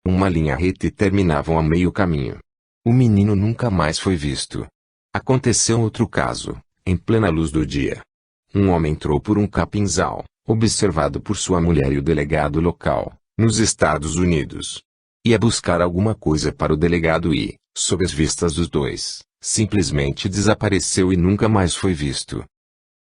Uma linha reta e terminavam a meio caminho. O menino nunca mais foi visto. Aconteceu outro caso, em plena luz do dia. Um homem entrou por um capinzal, observado por sua mulher e o delegado local, nos Estados Unidos. Ia buscar alguma coisa para o delegado e, sob as vistas dos dois, simplesmente desapareceu e nunca mais foi visto.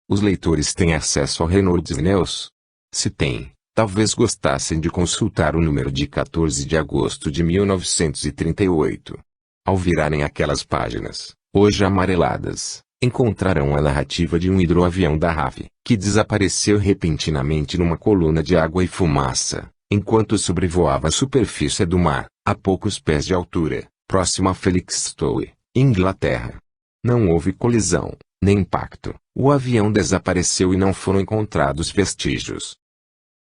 Os leitores têm acesso ao Reynolds News? Se têm, talvez gostassem de consultar o número de 14 de agosto de 1938. Ao virarem aquelas páginas, hoje amareladas, encontrarão a narrativa de um hidroavião da RAF, que desapareceu repentinamente numa coluna de água e fumaça, enquanto sobrevoava a superfície do mar, a poucos pés de altura, próximo a Felixstowe, Inglaterra. Não houve colisão, nem impacto, o avião desapareceu e não foram encontrados vestígios.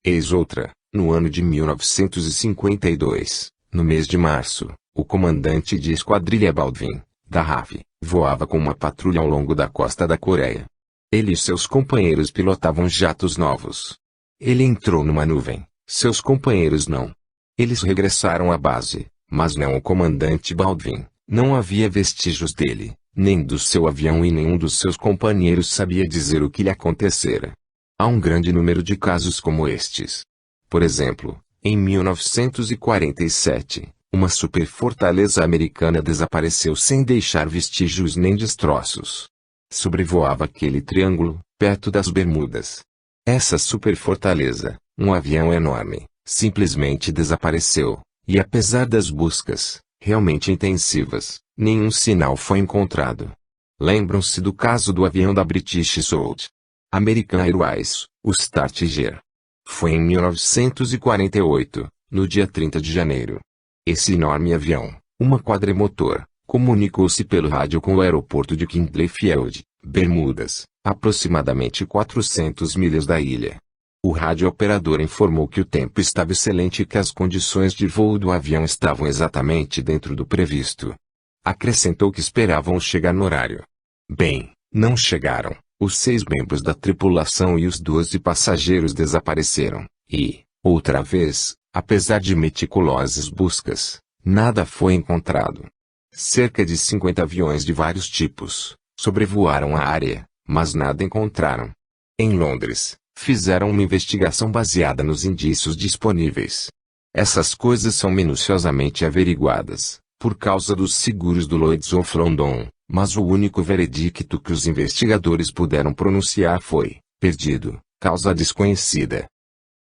Eis outra, no ano de 1952, no mês de março, o comandante de esquadrilha Baldwin, da RAF, voava com uma patrulha ao longo da costa da Coreia. Ele e seus companheiros pilotavam jatos novos. Ele entrou numa nuvem, seus companheiros não. Eles regressaram à base, mas não o comandante Baldwin. Não havia vestígios dele, nem do seu avião e nenhum dos seus companheiros sabia dizer o que lhe acontecera. Há um grande número de casos como estes. Por exemplo, em 1947, uma superfortaleza americana desapareceu sem deixar vestígios nem destroços. Sobrevoava aquele triângulo, perto das Bermudas. Essa superfortaleza, um avião enorme, simplesmente desapareceu, e apesar das buscas, realmente intensivas, nenhum sinal foi encontrado. Lembram-se do caso do avião da British South American Airways, o Startiger. Foi em 1948, no dia 30 de janeiro. Esse enorme avião, uma quadrimotor, comunicou-se pelo rádio com o aeroporto de Kindley Field, Bermudas, aproximadamente 400 milhas da ilha. O radiooperador informou que o tempo estava excelente e que as condições de voo do avião estavam exatamente dentro do previsto. Acrescentou que esperavam chegar no horário. Bem, não chegaram. Os 6 membros da tripulação e os 12 passageiros desapareceram, e, outra vez, apesar de meticulosas buscas, nada foi encontrado. Cerca de 50 aviões de vários tipos sobrevoaram a área, mas nada encontraram. Em Londres, fizeram uma investigação baseada nos indícios disponíveis. Essas coisas são minuciosamente averiguadas, por causa dos seguros do Lloyd's of London, mas o único veredicto que os investigadores puderam pronunciar foi: perdido, causa desconhecida.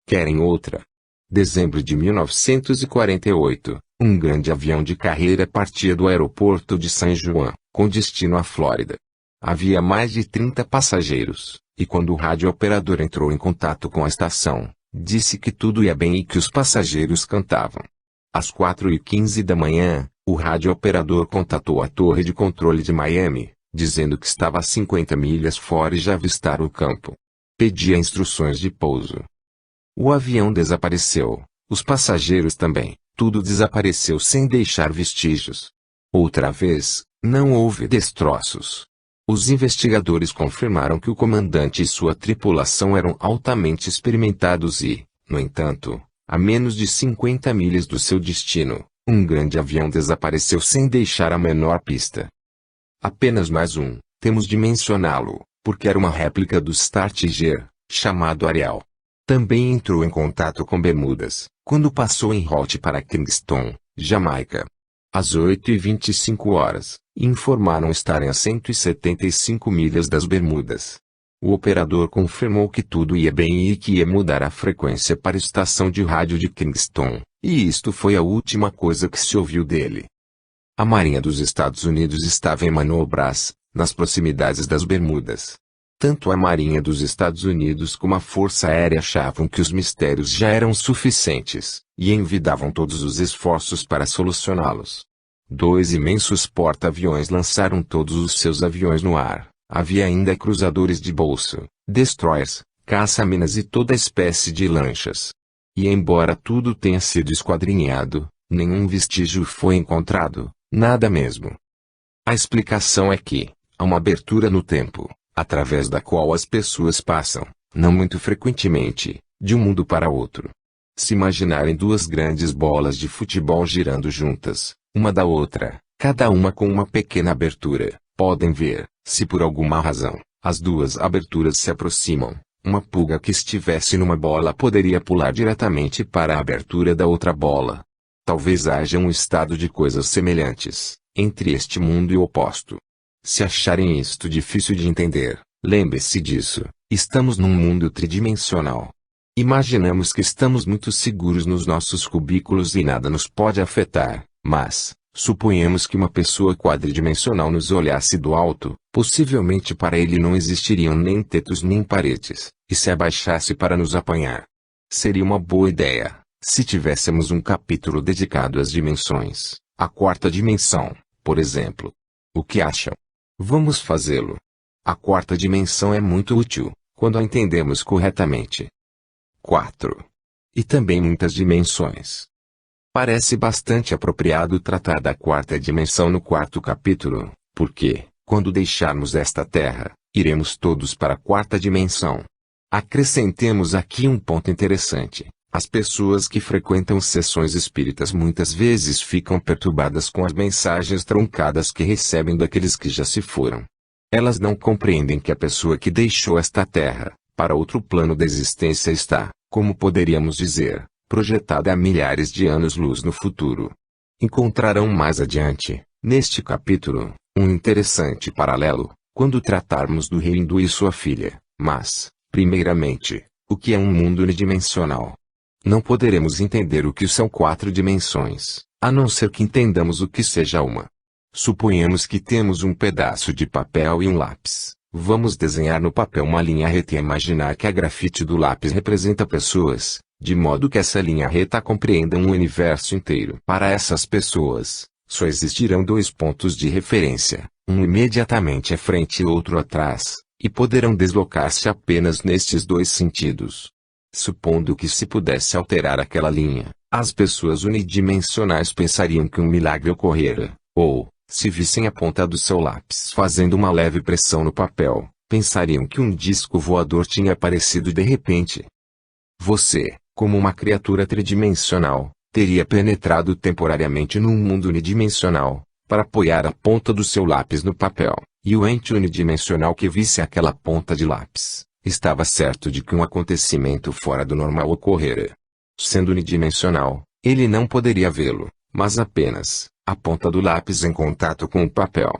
Querem outra? Dezembro de 1948, um grande avião de carreira partia do aeroporto de San Juan, com destino à Flórida. Havia mais de 30 passageiros, e quando o radiooperador entrou em contato com a estação, disse que tudo ia bem e que os passageiros cantavam. Às 4h15 da manhã, o radiooperador contatou a torre de controle de Miami, dizendo que estava a 50 milhas fora e já avistara o campo. Pedia instruções de pouso. O avião desapareceu, os passageiros também, tudo desapareceu sem deixar vestígios. Outra vez, não houve destroços. Os investigadores confirmaram que o comandante e sua tripulação eram altamente experimentados e, no entanto, a menos de 50 milhas do seu destino, um grande avião desapareceu sem deixar a menor pista. Apenas mais um, temos de mencioná-lo, porque era uma réplica do Startiger, chamado Ariel. Também entrou em contato com Bermudas, quando passou em route para Kingston, Jamaica. Às 8h25, informaram estarem a 175 milhas das Bermudas. O operador confirmou que tudo ia bem e que ia mudar a frequência para a estação de rádio de Kingston, e isto foi a última coisa que se ouviu dele. A Marinha dos Estados Unidos estava em manobras, nas proximidades das Bermudas. Tanto a Marinha dos Estados Unidos como a Força Aérea achavam que os mistérios já eram suficientes, e envidavam todos os esforços para solucioná-los. 2 imensos porta-aviões lançaram todos os seus aviões no ar. Havia ainda cruzadores de bolso, destroyers, caça-minas e toda espécie de lanchas. E embora tudo tenha sido esquadrinhado, nenhum vestígio foi encontrado, nada mesmo. A explicação é que, há uma abertura no tempo, através da qual as pessoas passam, não muito frequentemente, de um mundo para outro. Se imaginarem duas grandes bolas de futebol girando juntas, uma da outra, cada uma com uma pequena abertura, podem ver, se por alguma razão, as duas aberturas se aproximam, uma pulga que estivesse numa bola poderia pular diretamente para a abertura da outra bola. Talvez haja um estado de coisas semelhantes, entre este mundo e o oposto. Se acharem isto difícil de entender, lembre-se disso, estamos num mundo tridimensional. Imaginamos que estamos muito seguros nos nossos cubículos e nada nos pode afetar, mas, suponhamos que uma pessoa quadridimensional nos olhasse do alto, possivelmente para ele não existiriam nem tetos nem paredes, e se abaixasse para nos apanhar. Seria uma boa ideia, se tivéssemos um capítulo dedicado às dimensões, a quarta dimensão, por exemplo. O que acham? Vamos fazê-lo. A quarta dimensão é muito útil, quando a entendemos corretamente. 4. E também muitas dimensões. Parece bastante apropriado tratar da quarta dimensão no quarto capítulo, porque, quando deixarmos esta Terra, iremos todos para a quarta dimensão. Acrescentemos aqui um ponto interessante. As pessoas que frequentam sessões espíritas muitas vezes ficam perturbadas com as mensagens truncadas que recebem daqueles que já se foram. Elas não compreendem que a pessoa que deixou esta Terra, para outro plano da existência está, como poderíamos dizer, projetada há milhares de anos-luz no futuro. Encontrarão mais adiante, neste capítulo, um interessante paralelo, quando tratarmos do rei hindu e sua filha, mas, primeiramente, o que é um mundo unidimensional? Não poderemos entender o que são 4 dimensões, a não ser que entendamos o que seja uma. Suponhamos que temos um pedaço de papel e um lápis. Vamos desenhar no papel uma linha reta e imaginar que a grafite do lápis representa pessoas, de modo que essa linha reta compreenda um universo inteiro. Para essas pessoas, só existirão 2 pontos de referência, um imediatamente à frente e outro atrás, e poderão deslocar-se apenas nestes 2 sentidos. Supondo que se pudesse alterar aquela linha, as pessoas unidimensionais pensariam que um milagre ocorrera, ou, se vissem a ponta do seu lápis fazendo uma leve pressão no papel, pensariam que um disco voador tinha aparecido de repente. Você, como uma criatura tridimensional, teria penetrado temporariamente num mundo unidimensional, para apoiar a ponta do seu lápis no papel, e o ente unidimensional que visse aquela ponta de lápis, estava certo de que um acontecimento fora do normal ocorrera. Sendo unidimensional, ele não poderia vê-lo, mas apenas a ponta do lápis em contato com o papel.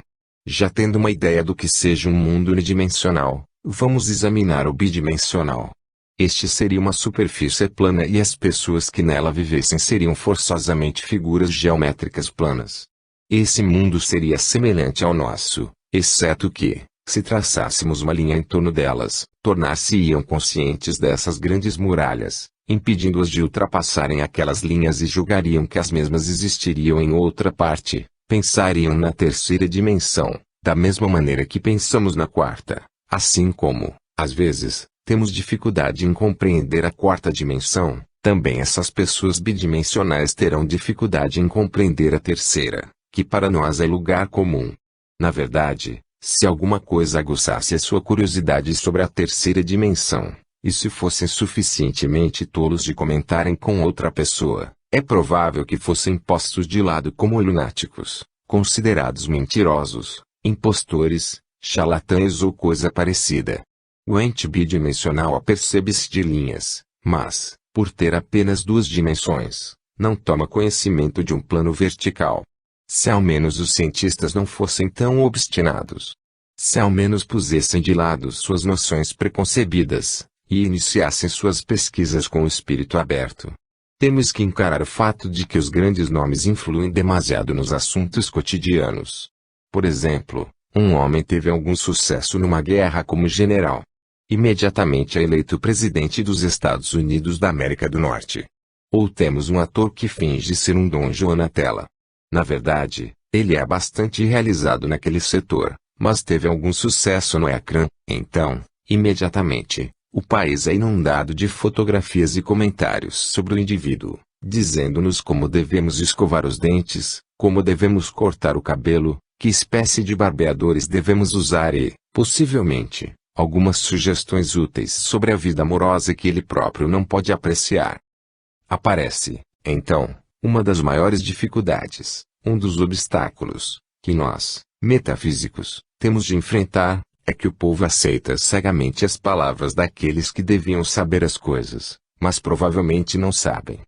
Já tendo uma ideia do que seja um mundo unidimensional, vamos examinar o bidimensional. Este seria uma superfície plana e as pessoas que nela vivessem seriam forçosamente figuras geométricas planas. Esse mundo seria semelhante ao nosso, exceto que, se traçássemos uma linha em torno delas, tornar-se-iam conscientes dessas grandes muralhas, impedindo-as de ultrapassarem aquelas linhas e julgariam que as mesmas existiriam em outra parte, pensariam na terceira dimensão, da mesma maneira que pensamos na quarta, assim como, às vezes, temos dificuldade em compreender a quarta dimensão, também essas pessoas bidimensionais terão dificuldade em compreender a terceira, que para nós é lugar comum. Na verdade, se alguma coisa aguçasse a sua curiosidade sobre a terceira dimensão, e se fossem suficientemente tolos de comentarem com outra pessoa, é provável que fossem postos de lado como lunáticos, considerados mentirosos, impostores, charlatães ou coisa parecida. O ente bidimensional apercebe-se de linhas, mas, por ter apenas 2 dimensões, não toma conhecimento de um plano vertical. Se ao menos os cientistas não fossem tão obstinados. Se ao menos pusessem de lado suas noções preconcebidas, e iniciassem suas pesquisas com o espírito aberto. Temos que encarar o fato de que os grandes nomes influem demasiado nos assuntos cotidianos. Por exemplo, um homem teve algum sucesso numa guerra como general. Imediatamente é eleito presidente dos Estados Unidos da América do Norte. Ou temos um ator que finge ser um Dom Juan na tela. Na verdade, ele é bastante realizado naquele setor, mas teve algum sucesso no ecrã, então, imediatamente, o país é inundado de fotografias e comentários sobre o indivíduo, dizendo-nos como devemos escovar os dentes, como devemos cortar o cabelo, que espécie de barbeadores devemos usar e, possivelmente, algumas sugestões úteis sobre a vida amorosa que ele próprio não pode apreciar. Aparece, então, uma das maiores dificuldades, um dos obstáculos, que nós, metafísicos, temos de enfrentar, é que o povo aceita cegamente as palavras daqueles que deviam saber as coisas, mas provavelmente não sabem.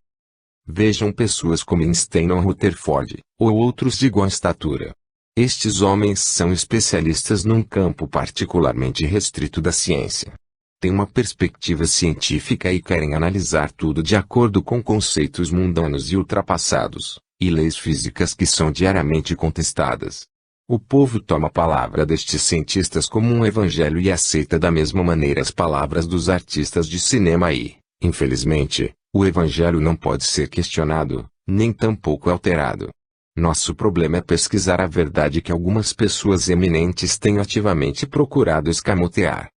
Vejam pessoas como Einstein ou Rutherford, ou outros de igual estatura. Estes homens são especialistas num campo particularmente restrito da ciência. Têm uma perspectiva científica e querem analisar tudo de acordo com conceitos mundanos e ultrapassados, e leis físicas que são diariamente contestadas. O povo toma a palavra destes cientistas como um evangelho e aceita da mesma maneira as palavras dos artistas de cinema e, infelizmente, o evangelho não pode ser questionado, nem tampouco alterado. Nosso problema é pesquisar a verdade que algumas pessoas eminentes têm ativamente procurado escamotear.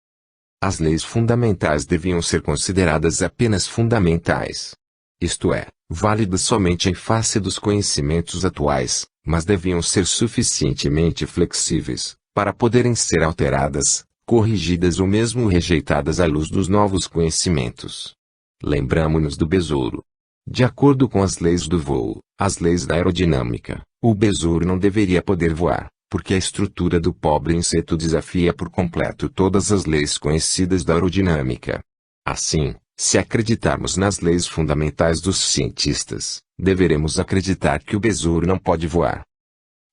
As leis fundamentais deviam ser consideradas apenas fundamentais. Isto é, válidas somente em face dos conhecimentos atuais, mas deviam ser suficientemente flexíveis, para poderem ser alteradas, corrigidas ou mesmo rejeitadas à luz dos novos conhecimentos. Lembramo-nos do besouro. De acordo com as leis do voo, as leis da aerodinâmica, o besouro não deveria poder voar, porque a estrutura do pobre inseto desafia por completo todas as leis conhecidas da aerodinâmica. Assim, se acreditarmos nas leis fundamentais dos cientistas, deveremos acreditar que o besouro não pode voar.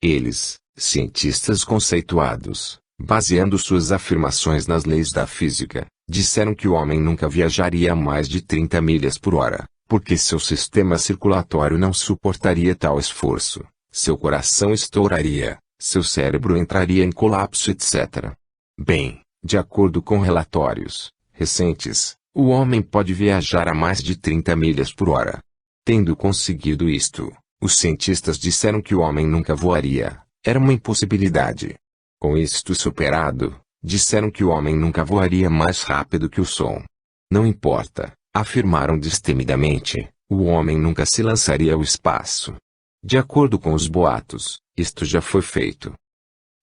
Eles, cientistas conceituados, baseando suas afirmações nas leis da física, disseram que o homem nunca viajaria a mais de 30 milhas por hora, porque seu sistema circulatório não suportaria tal esforço, seu coração estouraria, seu cérebro entraria em colapso, etc. Bem, de acordo com relatórios recentes, o homem pode viajar a mais de 30 milhas por hora. Tendo conseguido isto, os cientistas disseram que o homem nunca voaria, era uma impossibilidade. Com isto superado, disseram que o homem nunca voaria mais rápido que o som. Não importa, afirmaram destemidamente, o homem nunca se lançaria ao espaço. De acordo com os boatos, isto já foi feito.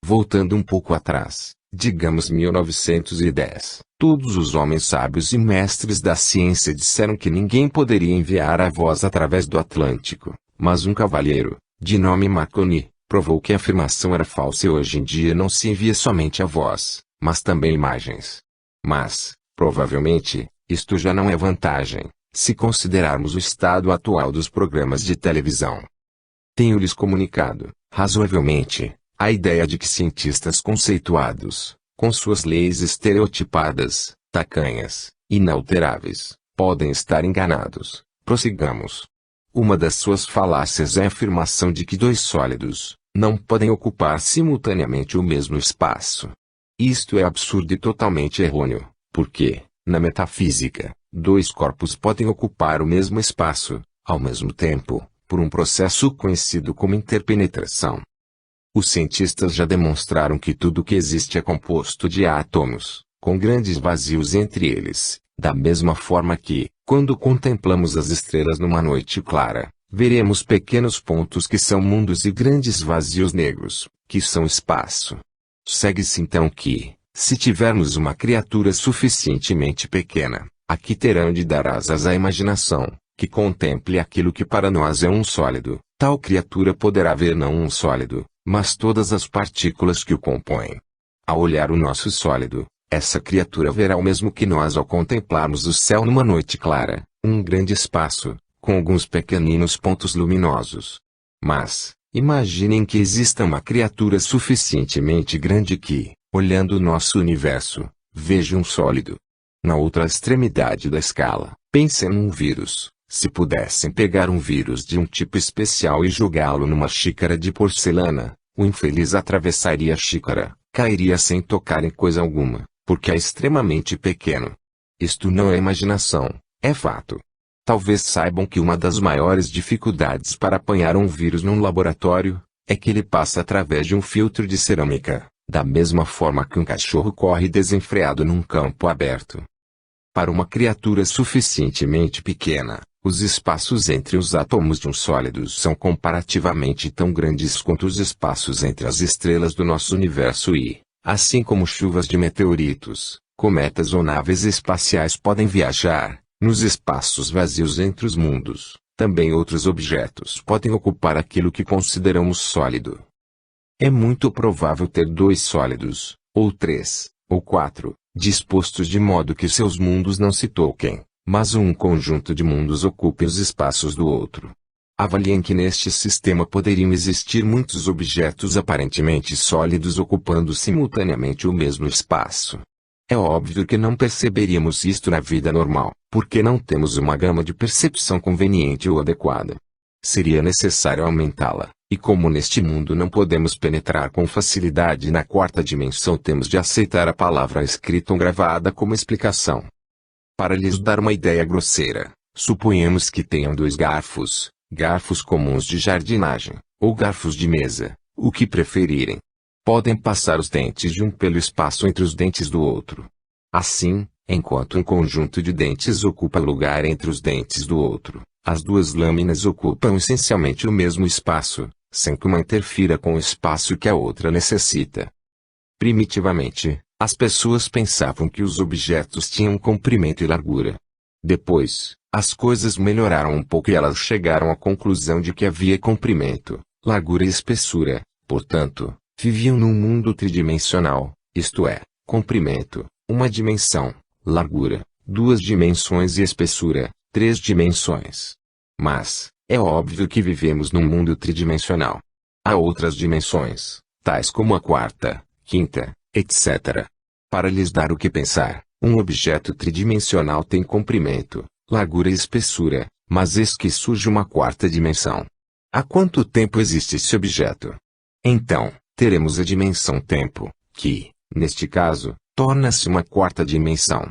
Voltando um pouco atrás, digamos 1910, todos os homens sábios e mestres da ciência disseram que ninguém poderia enviar a voz através do Atlântico, mas um cavalheiro, de nome Marconi, provou que a afirmação era falsa e hoje em dia não se envia somente a voz, mas também imagens. Mas, provavelmente, isto já não é vantagem, se considerarmos o estado atual dos programas de televisão. Tenho-lhes comunicado, razoavelmente, a ideia de que cientistas conceituados, com suas leis estereotipadas, tacanhas, inalteráveis, podem estar enganados. Prossigamos. Uma das suas falácias é a afirmação de que dois sólidos não podem ocupar simultaneamente o mesmo espaço. Isto é absurdo e totalmente errôneo, porque, na metafísica, dois corpos podem ocupar o mesmo espaço, ao mesmo tempo, por um processo conhecido como interpenetração. Os cientistas já demonstraram que tudo que existe é composto de átomos, com grandes vazios entre eles, da mesma forma que, quando contemplamos as estrelas numa noite clara, veremos pequenos pontos que são mundos e grandes vazios negros, que são espaço. Segue-se então que, se tivermos uma criatura suficientemente pequena, a que terão de dar asas à imaginação, que contemple aquilo que para nós é um sólido, tal criatura poderá ver não um sólido, mas todas as partículas que o compõem. Ao olhar o nosso sólido, essa criatura verá o mesmo que nós ao contemplarmos o céu numa noite clara, um grande espaço, com alguns pequeninos pontos luminosos. Mas, imaginem que exista uma criatura suficientemente grande que, olhando o nosso universo, veja um sólido. Na outra extremidade da escala, pensem num vírus. Se pudessem pegar um vírus de um tipo especial e jogá-lo numa xícara de porcelana, o infeliz atravessaria a xícara, cairia sem tocar em coisa alguma, porque é extremamente pequeno. Isto não é imaginação, é fato. Talvez saibam que uma das maiores dificuldades para apanhar um vírus num laboratório, é que ele passa através de um filtro de cerâmica, da mesma forma que um cachorro corre desenfreado num campo aberto. Para uma criatura suficientemente pequena, os espaços entre os átomos de um sólido são comparativamente tão grandes quanto os espaços entre as estrelas do nosso universo e, assim como chuvas de meteoritos, cometas ou naves espaciais podem viajar, Nos espaços vazios entre os mundos, também outros objetos podem ocupar aquilo que consideramos sólido. É muito provável ter dois sólidos, ou três, ou quatro, dispostos de modo que seus mundos não se toquem, mas um conjunto de mundos ocupe os espaços do outro. Avaliem que neste sistema poderiam existir muitos objetos aparentemente sólidos ocupando simultaneamente o mesmo espaço. É óbvio que não perceberíamos isto na vida normal, porque não temos uma gama de percepção conveniente ou adequada. Seria necessário aumentá-la, e como neste mundo não podemos penetrar com facilidade na quarta dimensão, temos de aceitar a palavra escrita ou gravada como explicação. Para lhes dar uma ideia grosseira, suponhamos que tenham dois garfos comuns de jardinagem, ou garfos de mesa, o que preferirem. Podem passar os dentes de um pelo espaço entre os dentes do outro. Assim, enquanto um conjunto de dentes ocupa lugar entre os dentes do outro, as duas lâminas ocupam essencialmente o mesmo espaço, sem que uma interfira com o espaço que a outra necessita. Primitivamente, as pessoas pensavam que os objetos tinham comprimento e largura. Depois, as coisas melhoraram um pouco e elas chegaram à conclusão de que havia comprimento, largura e espessura. Portanto, viviam num mundo tridimensional, isto é, comprimento, uma dimensão, largura, duas dimensões e espessura, três dimensões. Mas, é óbvio que vivemos num mundo tridimensional. Há outras dimensões, tais como a quarta, quinta, etc. Para lhes dar o que pensar, um objeto tridimensional tem comprimento, largura e espessura, mas eis que surge uma quarta dimensão. Há quanto tempo existe esse objeto? Então, teremos a dimensão tempo, que, neste caso, torna-se uma quarta dimensão.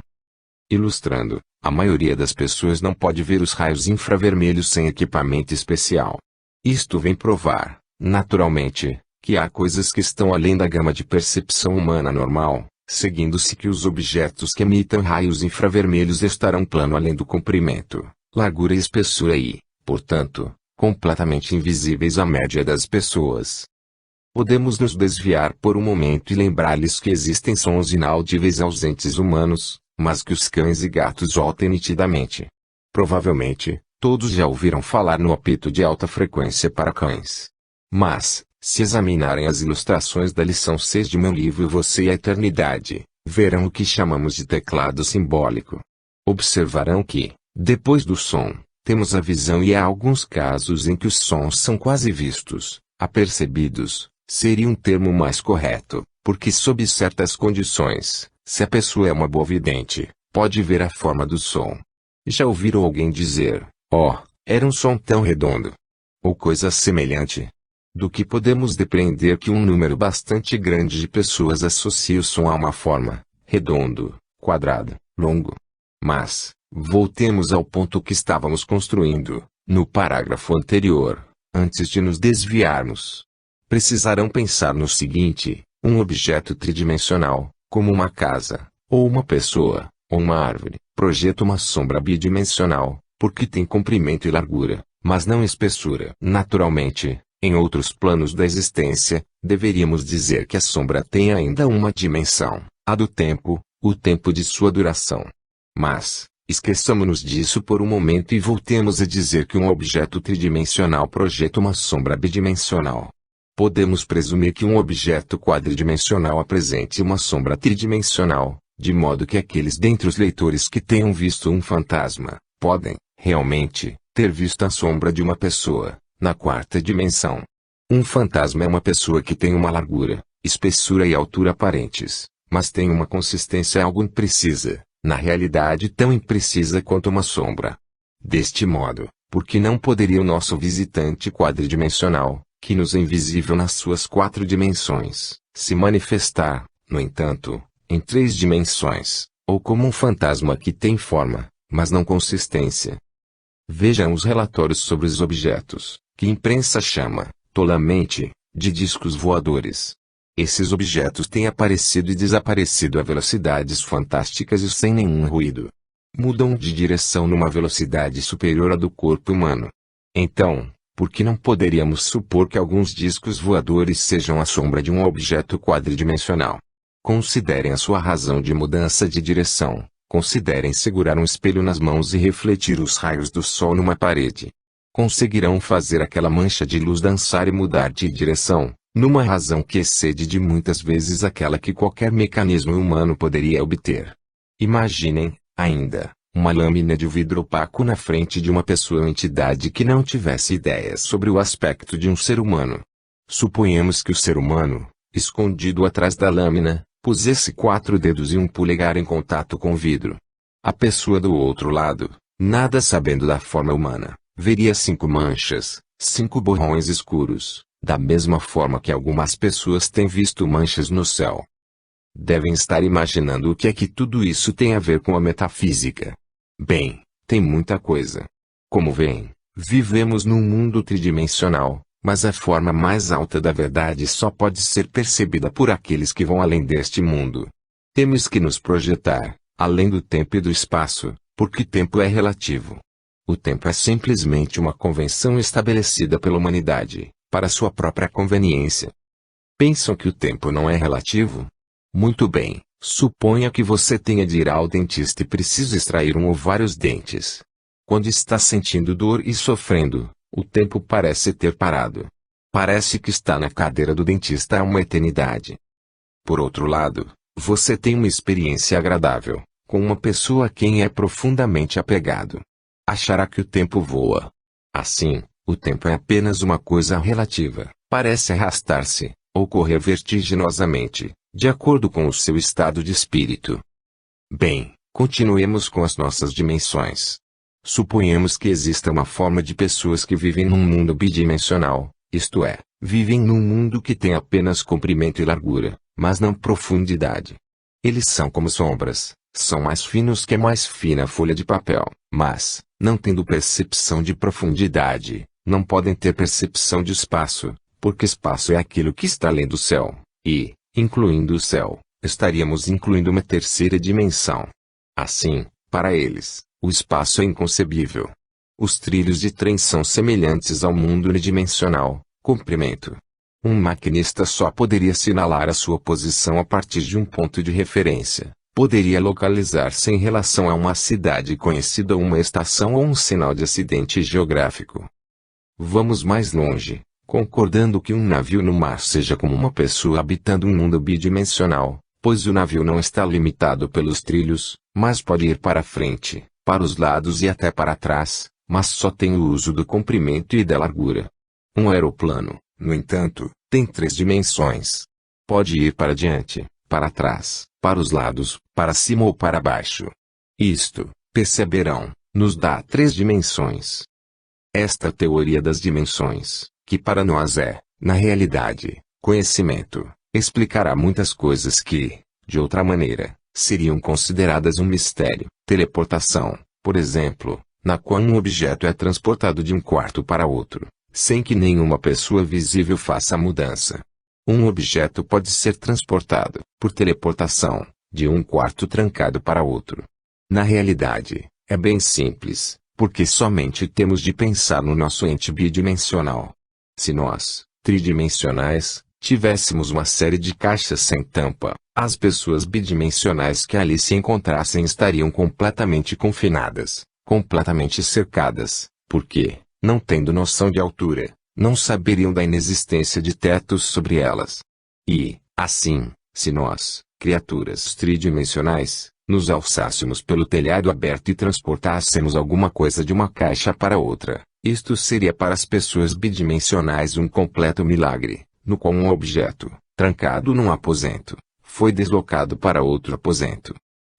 Ilustrando, a maioria das pessoas não pode ver os raios infravermelhos sem equipamento especial. Isto vem provar, naturalmente, que há coisas que estão além da gama de percepção humana normal, seguindo-se que os objetos que emitam raios infravermelhos estarão plano além do comprimento, largura e espessura e, portanto, completamente invisíveis à média das pessoas. Podemos nos desviar por um momento e lembrar-lhes que existem sons inaudíveis aos entes humanos, mas que os cães e gatos ouvem nitidamente. Provavelmente, todos já ouviram falar no apito de alta frequência para cães. Mas, se examinarem as ilustrações da lição 6 de meu livro Você e a Eternidade, verão o que chamamos de teclado simbólico. Observarão que, depois do som, temos a visão e há alguns casos em que os sons são quase vistos, apercebidos, seria um termo mais correto, porque sob certas condições, se a pessoa é uma boa vidente, pode ver a forma do som. Já ouviram alguém dizer, era um som tão redondo? Ou coisa semelhante? Do que podemos depreender que um número bastante grande de pessoas associa o som a uma forma, redondo, quadrado, longo. Mas, voltemos ao ponto que estávamos construindo, no parágrafo anterior, antes de nos desviarmos. Precisarão pensar no seguinte: um objeto tridimensional, como uma casa, ou uma pessoa, ou uma árvore, projeta uma sombra bidimensional, porque tem comprimento e largura, mas não espessura. Naturalmente, em outros planos da existência, deveríamos dizer que a sombra tem ainda uma dimensão, a do tempo, o tempo de sua duração. Mas, esqueçamo-nos disso por um momento e voltemos a dizer que um objeto tridimensional projeta uma sombra bidimensional. Podemos presumir que um objeto quadridimensional apresente uma sombra tridimensional, de modo que aqueles dentre os leitores que tenham visto um fantasma, podem, realmente, ter visto a sombra de uma pessoa, na quarta dimensão. Um fantasma é uma pessoa que tem uma largura, espessura e altura aparentes, mas tem uma consistência algo imprecisa, na realidade tão imprecisa quanto uma sombra. Deste modo, por que não poderia o nosso visitante quadridimensional, que nos é invisível nas suas quatro dimensões, se manifestar, no entanto, em três dimensões, ou como um fantasma que tem forma, mas não consistência? Vejam os relatórios sobre os objetos, que a imprensa chama, tolamente, de discos voadores. Esses objetos têm aparecido e desaparecido a velocidades fantásticas e sem nenhum ruído. Mudam de direção numa velocidade superior à do corpo humano. Então, por que não poderíamos supor que alguns discos voadores sejam a sombra de um objeto quadridimensional? Considerem a sua razão de mudança de direção, Considerem segurar um espelho nas mãos e refletir os raios do sol numa parede. Conseguirão fazer aquela mancha de luz dançar e mudar de direção, numa razão que excede de muitas vezes aquela que qualquer mecanismo humano poderia obter. Imaginem, ainda, uma lâmina de vidro opaco na frente de uma pessoa ou entidade que não tivesse ideias sobre o aspecto de um ser humano. Suponhamos que o ser humano, escondido atrás da lâmina, pusesse 4 dedos e um polegar em contato com o vidro. A pessoa do outro lado, nada sabendo da forma humana, veria 5 manchas, 5 borrões escuros, da mesma forma que algumas pessoas têm visto manchas no céu. Devem estar imaginando o que é que tudo isso tem a ver com a metafísica. Bem, tem muita coisa. Como veem, vivemos num mundo tridimensional, mas a forma mais alta da verdade só pode ser percebida por aqueles que vão além deste mundo. Temos que nos projetar, além do tempo e do espaço, porque tempo é relativo. O tempo é simplesmente uma convenção estabelecida pela humanidade, para sua própria conveniência. Pensam que o tempo não é relativo? Muito bem, suponha que você tenha de ir ao dentista e precisa extrair um ou vários dentes. Quando está sentindo dor e sofrendo, o tempo parece ter parado. Parece que está na cadeira do dentista há uma eternidade. Por outro lado, você tem uma experiência agradável, com uma pessoa a quem é profundamente apegado. Achará que o tempo voa. Assim, o tempo é apenas uma coisa relativa, parece arrastar-se, ou correr vertiginosamente, de acordo com o seu estado de espírito. Bem, continuemos com as nossas dimensões. Suponhamos que exista uma forma de pessoas que vivem num mundo bidimensional, isto é, vivem num mundo que tem apenas comprimento e largura, mas não profundidade. Eles são como sombras, são mais finos que a mais fina folha de papel, mas, não tendo percepção de profundidade, não podem ter percepção de espaço, porque espaço é aquilo que está além do céu, e, incluindo o céu, estaríamos incluindo uma terceira dimensão. Assim, para eles, o espaço é inconcebível. Os trilhos de trem são semelhantes ao mundo unidimensional, comprimento. Um maquinista só poderia assinalar a sua posição a partir de um ponto de referência. Poderia localizar-se em relação a uma cidade conhecida ou uma estação ou um sinal de acidente geográfico. Vamos mais longe, concordando que um navio no mar seja como uma pessoa habitando um mundo bidimensional, pois o navio não está limitado pelos trilhos, mas pode ir para frente, para os lados e até para trás, mas só tem o uso do comprimento e da largura. Um aeroplano, no entanto, tem 3 dimensões. Pode ir para diante, para trás, para os lados, para cima ou para baixo. Isto, perceberão, nos dá 3 dimensões. Esta teoria das dimensões, que para nós é, na realidade, conhecimento, explicará muitas coisas que, de outra maneira, seriam consideradas um mistério. Teleportação, por exemplo, na qual um objeto é transportado de um quarto para outro, sem que nenhuma pessoa visível faça a mudança. Um objeto pode ser transportado, por teleportação, de um quarto trancado para outro. Na realidade, é bem simples, porque somente temos de pensar no nosso ente bidimensional. Se nós, tridimensionais, tivéssemos uma série de caixas sem tampa, as pessoas bidimensionais que ali se encontrassem estariam completamente confinadas, completamente cercadas, porque, não tendo noção de altura, não saberiam da inexistência de tetos sobre elas. E, assim, se nós, criaturas tridimensionais, nos alçássemos pelo telhado aberto e transportássemos alguma coisa de uma caixa para outra, isto seria para as pessoas bidimensionais um completo milagre, no qual um objeto, trancado num aposento, foi deslocado para outro aposento.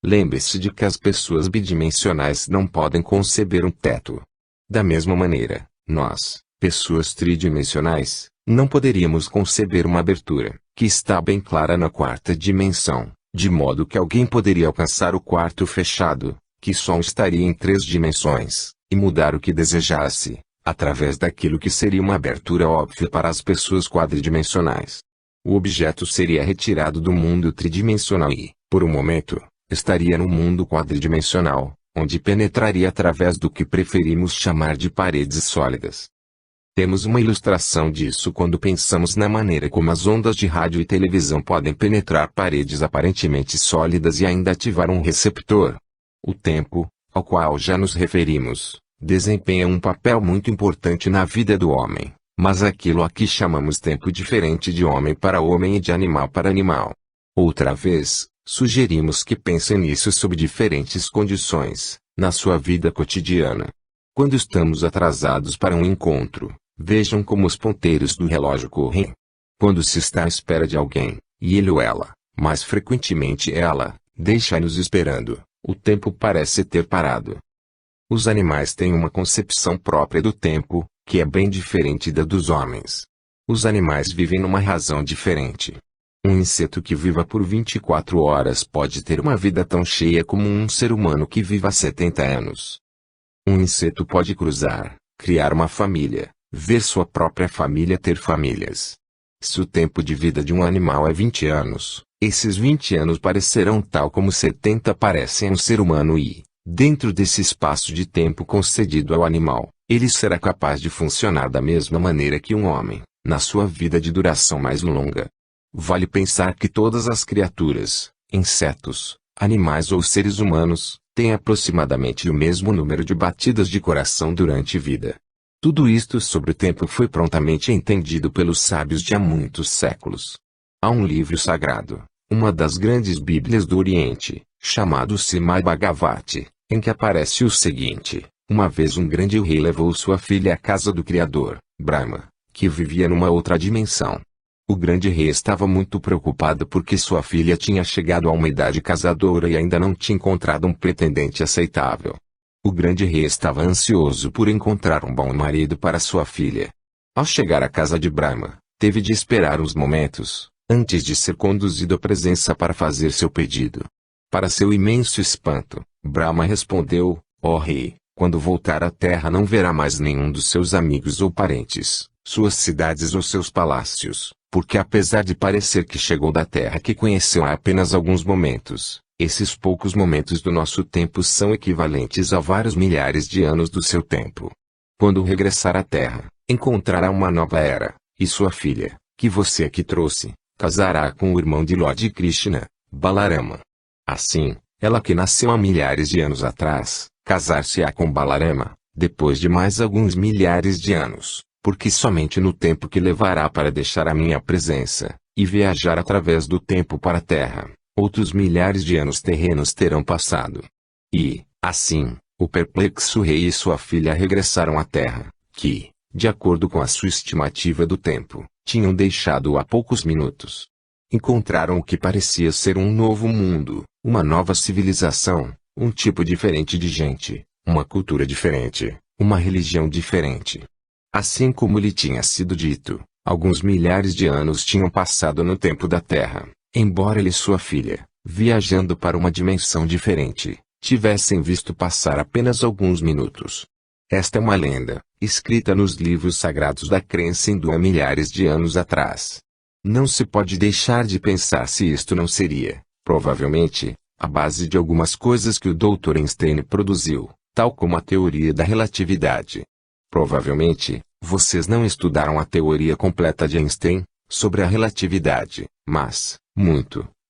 Lembre-se de que as pessoas bidimensionais não podem conceber um teto. Da mesma maneira, nós, pessoas tridimensionais, não poderíamos conceber uma abertura, que está bem clara na 4ª dimensão, de modo que alguém poderia alcançar o quarto fechado, que só estaria em 3 dimensões, e mudar o que desejasse, através daquilo que seria uma abertura óbvia para as pessoas quadridimensionais. O objeto seria retirado do mundo tridimensional e, por um momento, estaria no mundo quadridimensional, onde penetraria através do que preferimos chamar de paredes sólidas. Temos uma ilustração disso quando pensamos na maneira como as ondas de rádio e televisão podem penetrar paredes aparentemente sólidas e ainda ativar um receptor. O tempo, ao qual já nos referimos, desempenha um papel muito importante na vida do homem, mas aquilo a que chamamos tempo diferente de homem para homem e de animal para animal. Outra vez, sugerimos que pensem nisso sob diferentes condições, na sua vida cotidiana. Quando estamos atrasados para um encontro, vejam como os ponteiros do relógio correm. Quando se está à espera de alguém, e ele ou ela, mais frequentemente ela, deixa-nos esperando, o tempo parece ter parado. Os animais têm uma concepção própria do tempo, que é bem diferente da dos homens. Os animais vivem numa razão diferente. Um inseto que viva por 24 horas pode ter uma vida tão cheia como um ser humano que viva 70 anos. Um inseto pode cruzar, criar uma família, ver sua própria família ter famílias. Se o tempo de vida de um animal é 20 anos, esses 20 anos parecerão tal como 70 parecem a um ser humano e, dentro desse espaço de tempo concedido ao animal, ele será capaz de funcionar da mesma maneira que um homem, na sua vida de duração mais longa. Vale pensar que todas as criaturas, insetos, animais ou seres humanos, têm aproximadamente o mesmo número de batidas de coração durante a vida. Tudo isto sobre o tempo foi prontamente entendido pelos sábios de há muitos séculos. Há um livro sagrado, uma das grandes bíblias do Oriente, chamado Srimad Bhagavati, em que aparece o seguinte: uma vez um grande rei levou sua filha à casa do Criador, Brahma, que vivia numa outra dimensão. O grande rei estava muito preocupado porque sua filha tinha chegado a uma idade casadora e ainda não tinha encontrado um pretendente aceitável. O grande rei estava ansioso por encontrar um bom marido para sua filha. Ao chegar à casa de Brahma, teve de esperar uns momentos, antes de ser conduzido à presença para fazer seu pedido. Para seu imenso espanto, Brahma respondeu: ó rei, quando voltar à terra não verá mais nenhum dos seus amigos ou parentes, suas cidades ou seus palácios, porque apesar de parecer que chegou da terra que conheceu há apenas alguns momentos, esses poucos momentos do nosso tempo são equivalentes a vários milhares de anos do seu tempo. Quando regressar à terra, encontrará uma nova era, e sua filha, que você aqui trouxe, casará com o irmão de Lord Krishna, Balarama. Assim, ela que nasceu há milhares de anos atrás, casar-se-á com Balarama, depois de mais alguns milhares de anos, porque somente no tempo que levará para deixar a minha presença, e viajar através do tempo para a terra, outros milhares de anos terrenos terão passado. E, assim, o perplexo rei e sua filha regressaram à terra, que, de acordo com a sua estimativa do tempo, tinham deixado há poucos minutos. Encontraram o que parecia ser um novo mundo, uma nova civilização, um tipo diferente de gente, uma cultura diferente, uma religião diferente. Assim como lhe tinha sido dito, alguns milhares de anos tinham passado no tempo da Terra, embora ele e sua filha, viajando para uma dimensão diferente, tivessem visto passar apenas alguns minutos. Esta é uma lenda, escrita nos livros sagrados da crença hindu há milhares de anos atrás. Não se pode deixar de pensar se isto não seria, provavelmente, a base de algumas coisas que o Dr. Einstein produziu, tal como a teoria da relatividade. Provavelmente, vocês não estudaram a teoria completa de Einstein, sobre a relatividade, mas,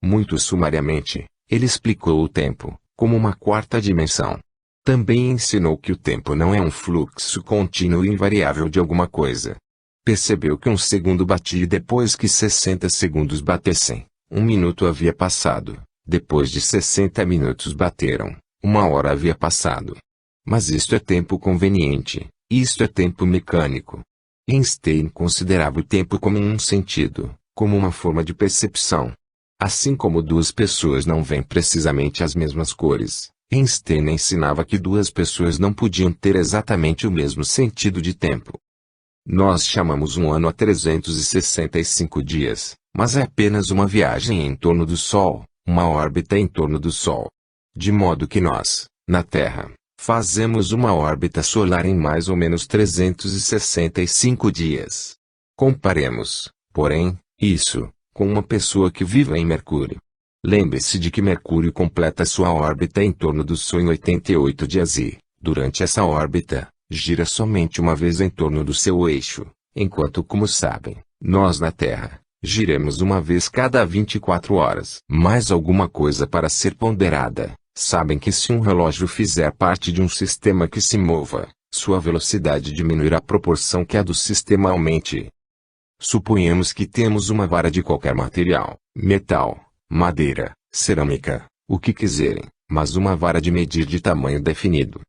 muito sumariamente, ele explicou o tempo, como uma quarta dimensão. Também ensinou que o tempo não é um fluxo contínuo e invariável de alguma coisa. Percebeu que um segundo batia depois que 60 segundos batessem, um minuto havia passado, depois de 60 minutos bateram, uma hora havia passado. Mas isto é tempo conveniente, isto é tempo mecânico. Einstein considerava o tempo como um sentido, como uma forma de percepção. Assim como duas pessoas não veem precisamente as mesmas cores, Einstein ensinava que duas pessoas não podiam ter exatamente o mesmo sentido de tempo. Nós chamamos um ano a 365 dias, mas é apenas uma viagem em torno do Sol, uma órbita em torno do Sol. De modo que nós, na Terra, fazemos uma órbita solar em mais ou menos 365 dias. Comparemos, porém, isso, com uma pessoa que vive em Mercúrio. Lembre-se de que Mercúrio completa sua órbita em torno do Sol em 88 dias e, durante essa órbita, gira somente uma vez em torno do seu eixo, enquanto, como sabem, nós na Terra, giramos uma vez cada 24 horas. Mais alguma coisa para ser ponderada. Sabem que se um relógio fizer parte de um sistema que se mova, sua velocidade diminuirá à proporção que a do sistema aumente. Suponhamos que temos uma vara de qualquer material, metal, madeira, cerâmica, o que quiserem, mas uma vara de medir de tamanho definido.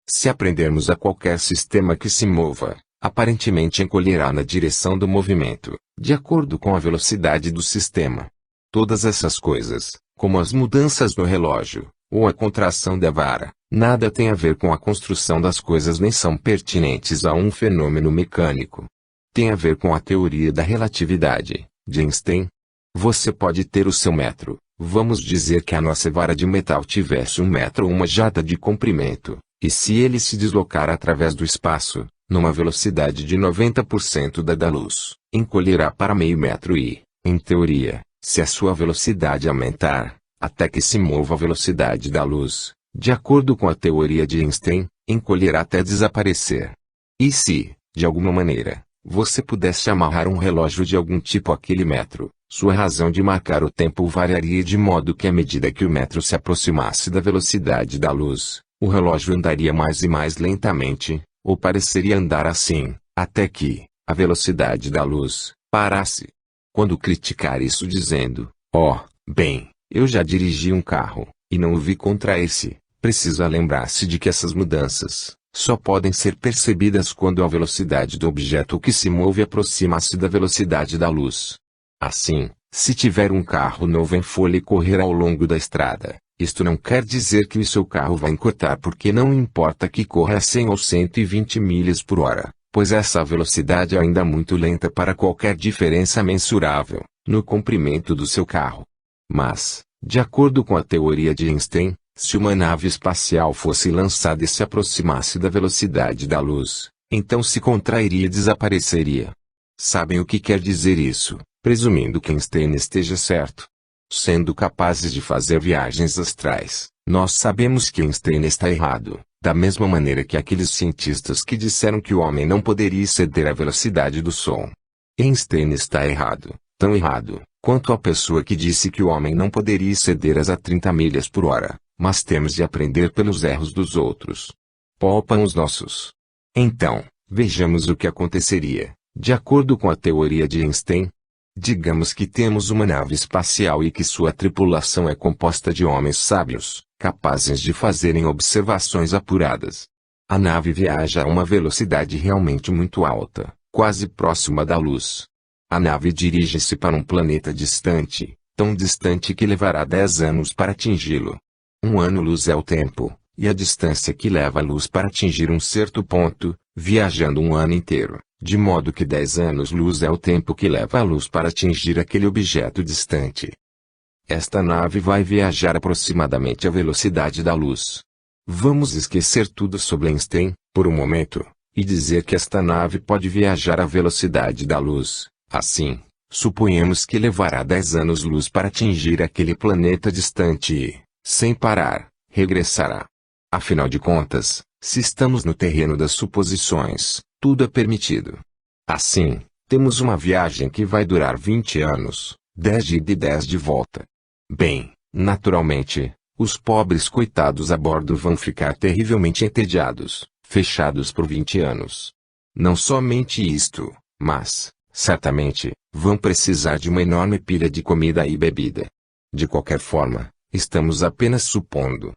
Se aprendermos a qualquer sistema que se mova, aparentemente encolherá na direção do movimento, de acordo com a velocidade do sistema. Todas essas coisas, como as mudanças no relógio, ou a contração da vara, nada tem a ver com a construção das coisas nem são pertinentes a um fenômeno mecânico. Tem a ver com a teoria da relatividade, de Einstein. Você pode ter o seu metro, vamos dizer que a nossa vara de metal tivesse 1 metro ou uma jarda de comprimento, e se ele se deslocar através do espaço, numa velocidade de 90% da luz, encolherá para meio metro e, em teoria, se a sua velocidade aumentar, até que se mova a velocidade da luz, de acordo com a teoria de Einstein, encolherá até desaparecer. E se, de alguma maneira, você pudesse amarrar um relógio de algum tipo àquele metro, sua razão de marcar o tempo variaria de modo que à medida que o metro se aproximasse da velocidade da luz, o relógio andaria mais e mais lentamente, ou pareceria andar assim, até que, a velocidade da luz, parasse. Quando criticar isso dizendo, bem, eu já dirigi um carro, e não o vi contrair-se, precisa lembrar-se de que essas mudanças só podem ser percebidas quando a velocidade do objeto que se move aproxima-se da velocidade da luz. Assim, se tiver um carro novo em folha e correr ao longo da estrada, isto não quer dizer que o seu carro vai encurtar porque não importa que corra a 100 ou 120 milhas por hora, pois essa velocidade é ainda muito lenta para qualquer diferença mensurável no comprimento do seu carro. Mas, de acordo com a teoria de Einstein, se uma nave espacial fosse lançada e se aproximasse da velocidade da luz, então se contrairia e desapareceria. Sabem o que quer dizer isso, presumindo que Einstein esteja certo? Sendo capazes de fazer viagens astrais, nós sabemos que Einstein está errado, da mesma maneira que aqueles cientistas que disseram que o homem não poderia exceder a velocidade do som. Einstein está errado, tão errado, quanto a pessoa que disse que o homem não poderia exceder as a 30 milhas por hora, mas temos de aprender pelos erros dos outros. Poupam os nossos. Então, vejamos o que aconteceria, de acordo com a teoria de Einstein. Digamos que temos uma nave espacial e que sua tripulação é composta de homens sábios, capazes de fazerem observações apuradas. A nave viaja a uma velocidade realmente muito alta, quase próxima da luz. A nave dirige-se para um planeta distante, tão distante que levará 10 anos para atingi-lo. 1 ano-luz é o tempo, e a distância que leva a luz para atingir um certo ponto, viajando um ano inteiro, de modo que 10 anos-luz é o tempo que leva a luz para atingir aquele objeto distante. Esta nave vai viajar aproximadamente à velocidade da luz. Vamos esquecer tudo sobre Einstein, por um momento, e dizer que esta nave pode viajar à velocidade da luz. Assim, suponhamos que levará 10 anos-luz para atingir aquele planeta distante e, sem parar, regressará. Afinal de contas, se estamos no terreno das suposições, tudo é permitido. Assim, temos uma viagem que vai durar 20 anos, 10 de ida e 10 de volta. Bem, naturalmente, os pobres coitados a bordo vão ficar terrivelmente entediados, fechados por 20 anos. Não somente isto, mas, certamente, vão precisar de uma enorme pilha de comida e bebida. De qualquer forma, estamos apenas supondo.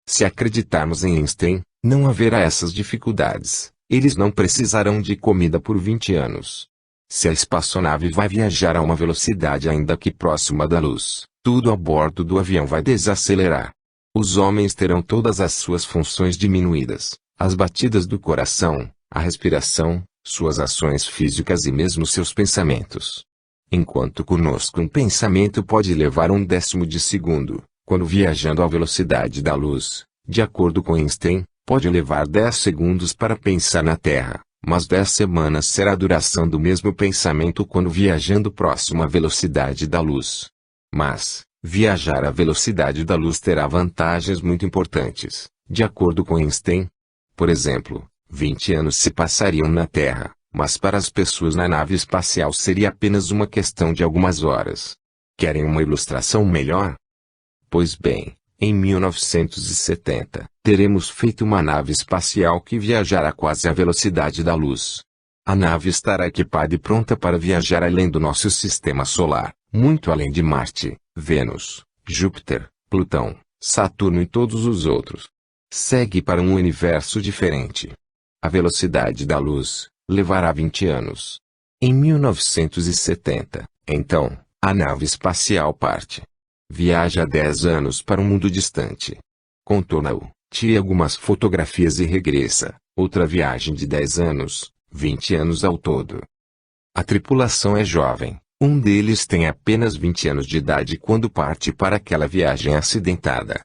Se acreditarmos em Einstein, não haverá essas dificuldades. Eles não precisarão de comida por 20 anos. Se a espaçonave vai viajar a uma velocidade ainda que próxima da luz, tudo a bordo do avião vai desacelerar. Os homens terão todas as suas funções diminuídas, as batidas do coração, a respiração, suas ações físicas e mesmo seus pensamentos. Enquanto conosco um pensamento pode levar 1/10 de segundo, quando viajando à velocidade da luz, de acordo com Einstein, pode levar 10 segundos para pensar na Terra, mas 10 semanas será a duração do mesmo pensamento quando viajando próximo à velocidade da luz. Mas, viajar à velocidade da luz terá vantagens muito importantes, de acordo com Einstein. Por exemplo, 20 anos se passariam na Terra, mas para as pessoas na nave espacial seria apenas uma questão de algumas horas. Querem uma ilustração melhor? Pois bem, Em 1970, teremos feito uma nave espacial que viajará quase à velocidade da luz. A nave estará equipada e pronta para viajar além do nosso sistema solar, muito além de Marte, Vênus, Júpiter, Plutão, Saturno e todos os outros. Segue para um universo diferente. A velocidade da luz levará 20 anos. Em 1970, então, a nave espacial parte. Viaja 10 anos para um mundo distante. Contorna-o, tire algumas fotografias e regressa. Outra viagem de 10 anos, 20 anos ao todo. A tripulação é jovem. Um deles tem apenas 20 anos de idade quando parte para aquela viagem acidentada.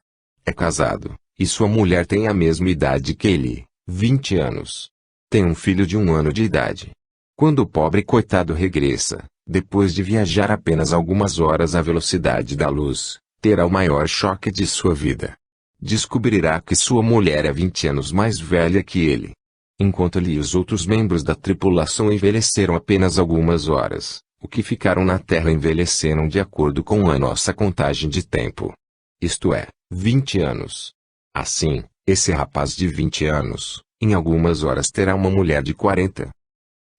É casado, e sua mulher tem a mesma idade que ele, 20 anos. Tem um filho de 1 ano de idade. Quando o pobre coitado regressa, depois de viajar apenas algumas horas à velocidade da luz, terá o maior choque de sua vida. Descobrirá que sua mulher é 20 anos mais velha que ele. Enquanto ele e os outros membros da tripulação envelheceram apenas algumas horas, os que ficaram na Terra envelheceram de acordo com a nossa contagem de tempo. Isto é, 20 anos. Assim, esse rapaz de 20 anos, em algumas horas terá uma mulher de 40.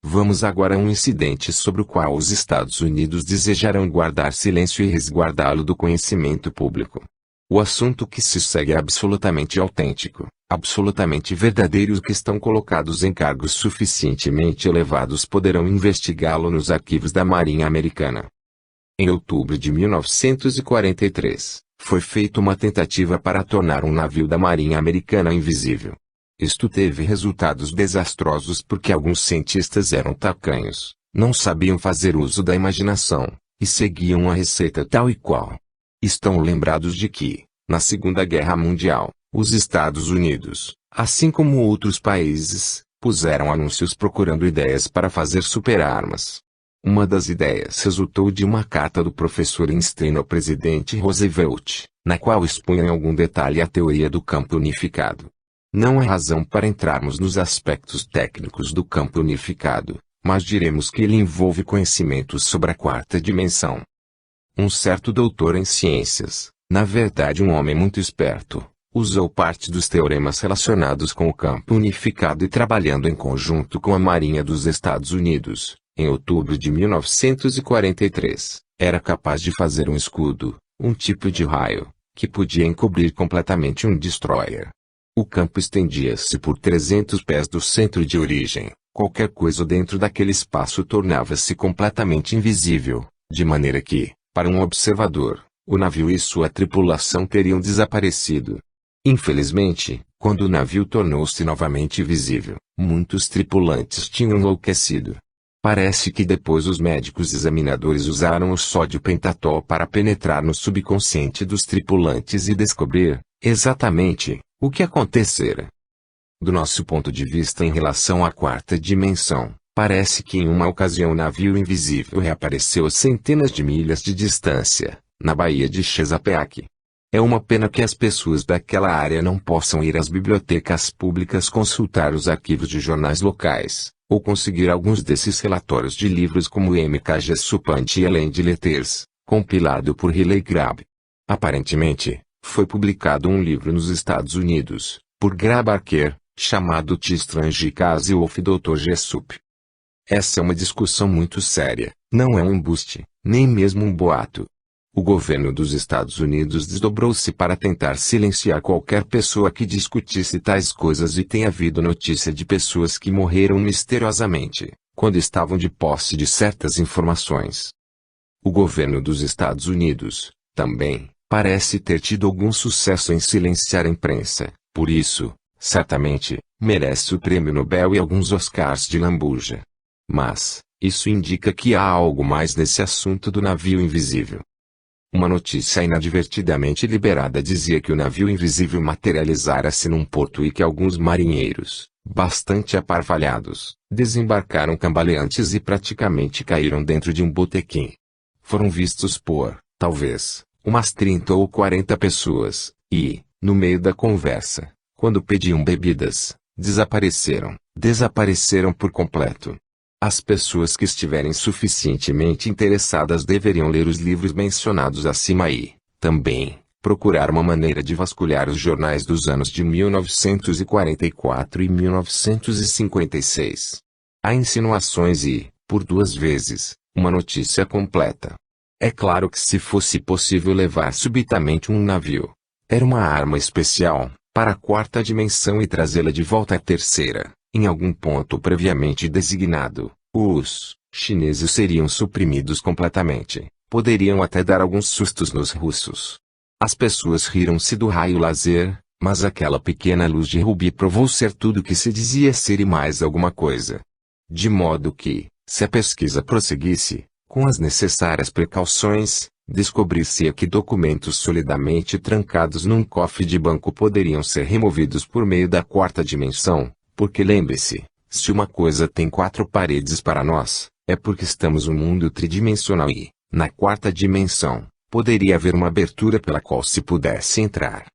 Vamos agora a um incidente sobre o qual os Estados Unidos desejarão guardar silêncio e resguardá-lo do conhecimento público. O assunto que se segue é absolutamente autêntico, absolutamente verdadeiro e os que estão colocados em cargos suficientemente elevados poderão investigá-lo nos arquivos da Marinha Americana. Em outubro de 1943, foi feita uma tentativa para tornar um navio da Marinha Americana invisível. Isto teve resultados desastrosos porque alguns cientistas eram tacanhos, não sabiam fazer uso da imaginação, e seguiam a receita tal e qual. Estão lembrados de que, na Segunda Guerra Mundial, os Estados Unidos, assim como outros países, puseram anúncios procurando ideias para fazer superarmas. Uma das ideias resultou de uma carta do professor Einstein ao presidente Roosevelt, na qual expunha em algum detalhe a teoria do campo unificado. Não há razão para entrarmos nos aspectos técnicos do campo unificado, mas diremos que ele envolve conhecimentos sobre a quarta dimensão. Um certo doutor em ciências, na verdade um homem muito esperto, usou parte dos teoremas relacionados com o campo unificado e trabalhando em conjunto com a Marinha dos Estados Unidos, em outubro de 1943, era capaz de fazer um escudo, um tipo de raio, que podia encobrir completamente um destroyer. O campo estendia-se por 300 pés do centro de origem, qualquer coisa dentro daquele espaço tornava-se completamente invisível, de maneira que, para um observador, o navio e sua tripulação teriam desaparecido. Infelizmente, quando o navio tornou-se novamente visível, muitos tripulantes tinham enlouquecido. Parece que depois os médicos examinadores usaram o sódio pentatol para penetrar no subconsciente dos tripulantes e descobrir, exatamente, o que acontecera. Do nosso ponto de vista em relação à quarta dimensão, parece que em uma ocasião o navio invisível reapareceu a centenas de milhas de distância, na Baía de Chesapeake. É uma pena que as pessoas daquela área não possam ir às bibliotecas públicas consultar os arquivos de jornais locais, ou conseguir alguns desses relatórios de livros como M.K. Jessup e Alain de Letters, compilado por Riley Grabe. Aparentemente, foi publicado um livro nos Estados Unidos, por Grabarker, chamado The Strange Case of Dr. Jessup. Essa é uma discussão muito séria, não é um embuste, nem mesmo um boato. O governo dos Estados Unidos desdobrou-se para tentar silenciar qualquer pessoa que discutisse tais coisas e tem havido notícia de pessoas que morreram misteriosamente, quando estavam de posse de certas informações. O governo dos Estados Unidos, também, parece ter tido algum sucesso em silenciar a imprensa, por isso, certamente, merece o prêmio Nobel e alguns Oscars de lambuja. Mas, isso indica que há algo mais nesse assunto do navio invisível. Uma notícia inadvertidamente liberada dizia que o navio invisível materializara-se num porto e que alguns marinheiros, bastante aparvalhados, desembarcaram cambaleantes e praticamente caíram dentro de um botequim. Foram vistos por, talvez, umas 30 ou 40 pessoas, e, no meio da conversa, quando pediam bebidas, desapareceram por completo. As pessoas que estiverem suficientemente interessadas deveriam ler os livros mencionados acima e, também, procurar uma maneira de vasculhar os jornais dos anos de 1944 e 1956. Há insinuações e, por 2 vezes, uma notícia completa. É claro que se fosse possível levar subitamente um navio, era uma arma especial, para a 4ª dimensão e trazê-la de volta à 3ª, em algum ponto previamente designado, os chineses seriam suprimidos completamente, poderiam até dar alguns sustos nos russos. As pessoas riram-se do raio laser, mas aquela pequena luz de rubi provou ser tudo o que se dizia ser e mais alguma coisa. De modo que, se a pesquisa prosseguisse, com as necessárias precauções, descobrir-se-ia que documentos solidamente trancados num cofre de banco poderiam ser removidos por meio da 4ª dimensão, porque lembre-se, se uma coisa tem 4 paredes para nós, é porque estamos num mundo tridimensional e, na 4ª dimensão, poderia haver uma abertura pela qual se pudesse entrar.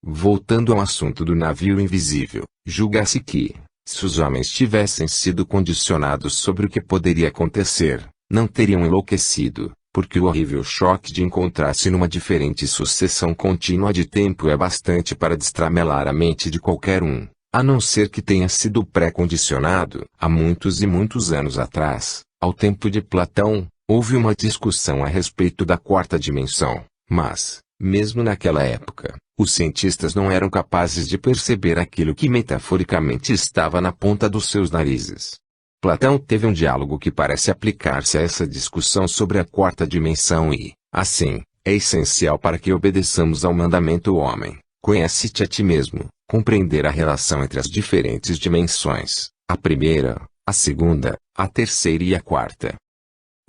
Voltando ao assunto do navio invisível, julga-se que, se os homens tivessem sido condicionados sobre o que poderia acontecer, não teriam enlouquecido, porque o horrível choque de encontrar-se numa diferente sucessão contínua de tempo é bastante para destramelar a mente de qualquer um, a não ser que tenha sido pré-condicionado. Há muitos e muitos anos atrás, ao tempo de Platão, houve uma discussão a respeito da 4ª dimensão, mas, mesmo naquela época, os cientistas não eram capazes de perceber aquilo que metaforicamente estava na ponta dos seus narizes. Platão teve um diálogo que parece aplicar-se a essa discussão sobre a 4ª dimensão e, assim, é essencial para que obedeçamos ao mandamento homem, conhece-te a ti mesmo, compreender a relação entre as diferentes dimensões, a primeira, a segunda, a terceira e a 4ª.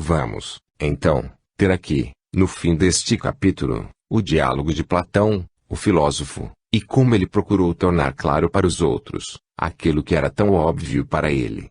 Vamos, então, ter aqui, no fim deste capítulo, o diálogo de Platão, o filósofo, e como ele procurou tornar claro para os outros, aquilo que era tão óbvio para ele.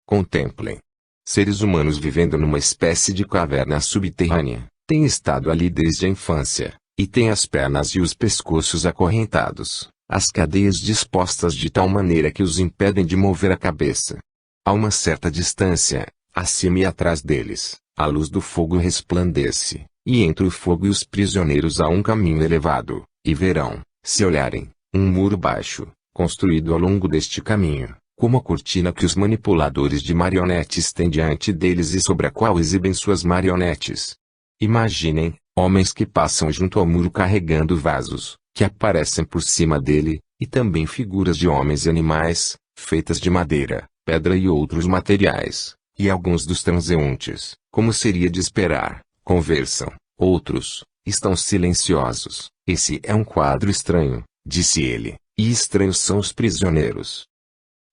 Contemplem. Seres humanos vivendo numa espécie de caverna subterrânea, têm estado ali desde a infância, e têm as pernas e os pescoços acorrentados, as cadeias dispostas de tal maneira que os impedem de mover a cabeça. A uma certa distância, acima e atrás deles, a luz do fogo resplandece, e entre o fogo e os prisioneiros há um caminho elevado, e verão, se olharem, um muro baixo, construído ao longo deste caminho, como a cortina que os manipuladores de marionetes têm diante deles e sobre a qual exibem suas marionetes. Imaginem, homens que passam junto ao muro carregando vasos, que aparecem por cima dele, e também figuras de homens e animais, feitas de madeira, pedra e outros materiais, e alguns dos transeuntes, como seria de esperar, conversam, outros, estão silenciosos. Esse é um quadro estranho, disse ele, e estranhos são os prisioneiros.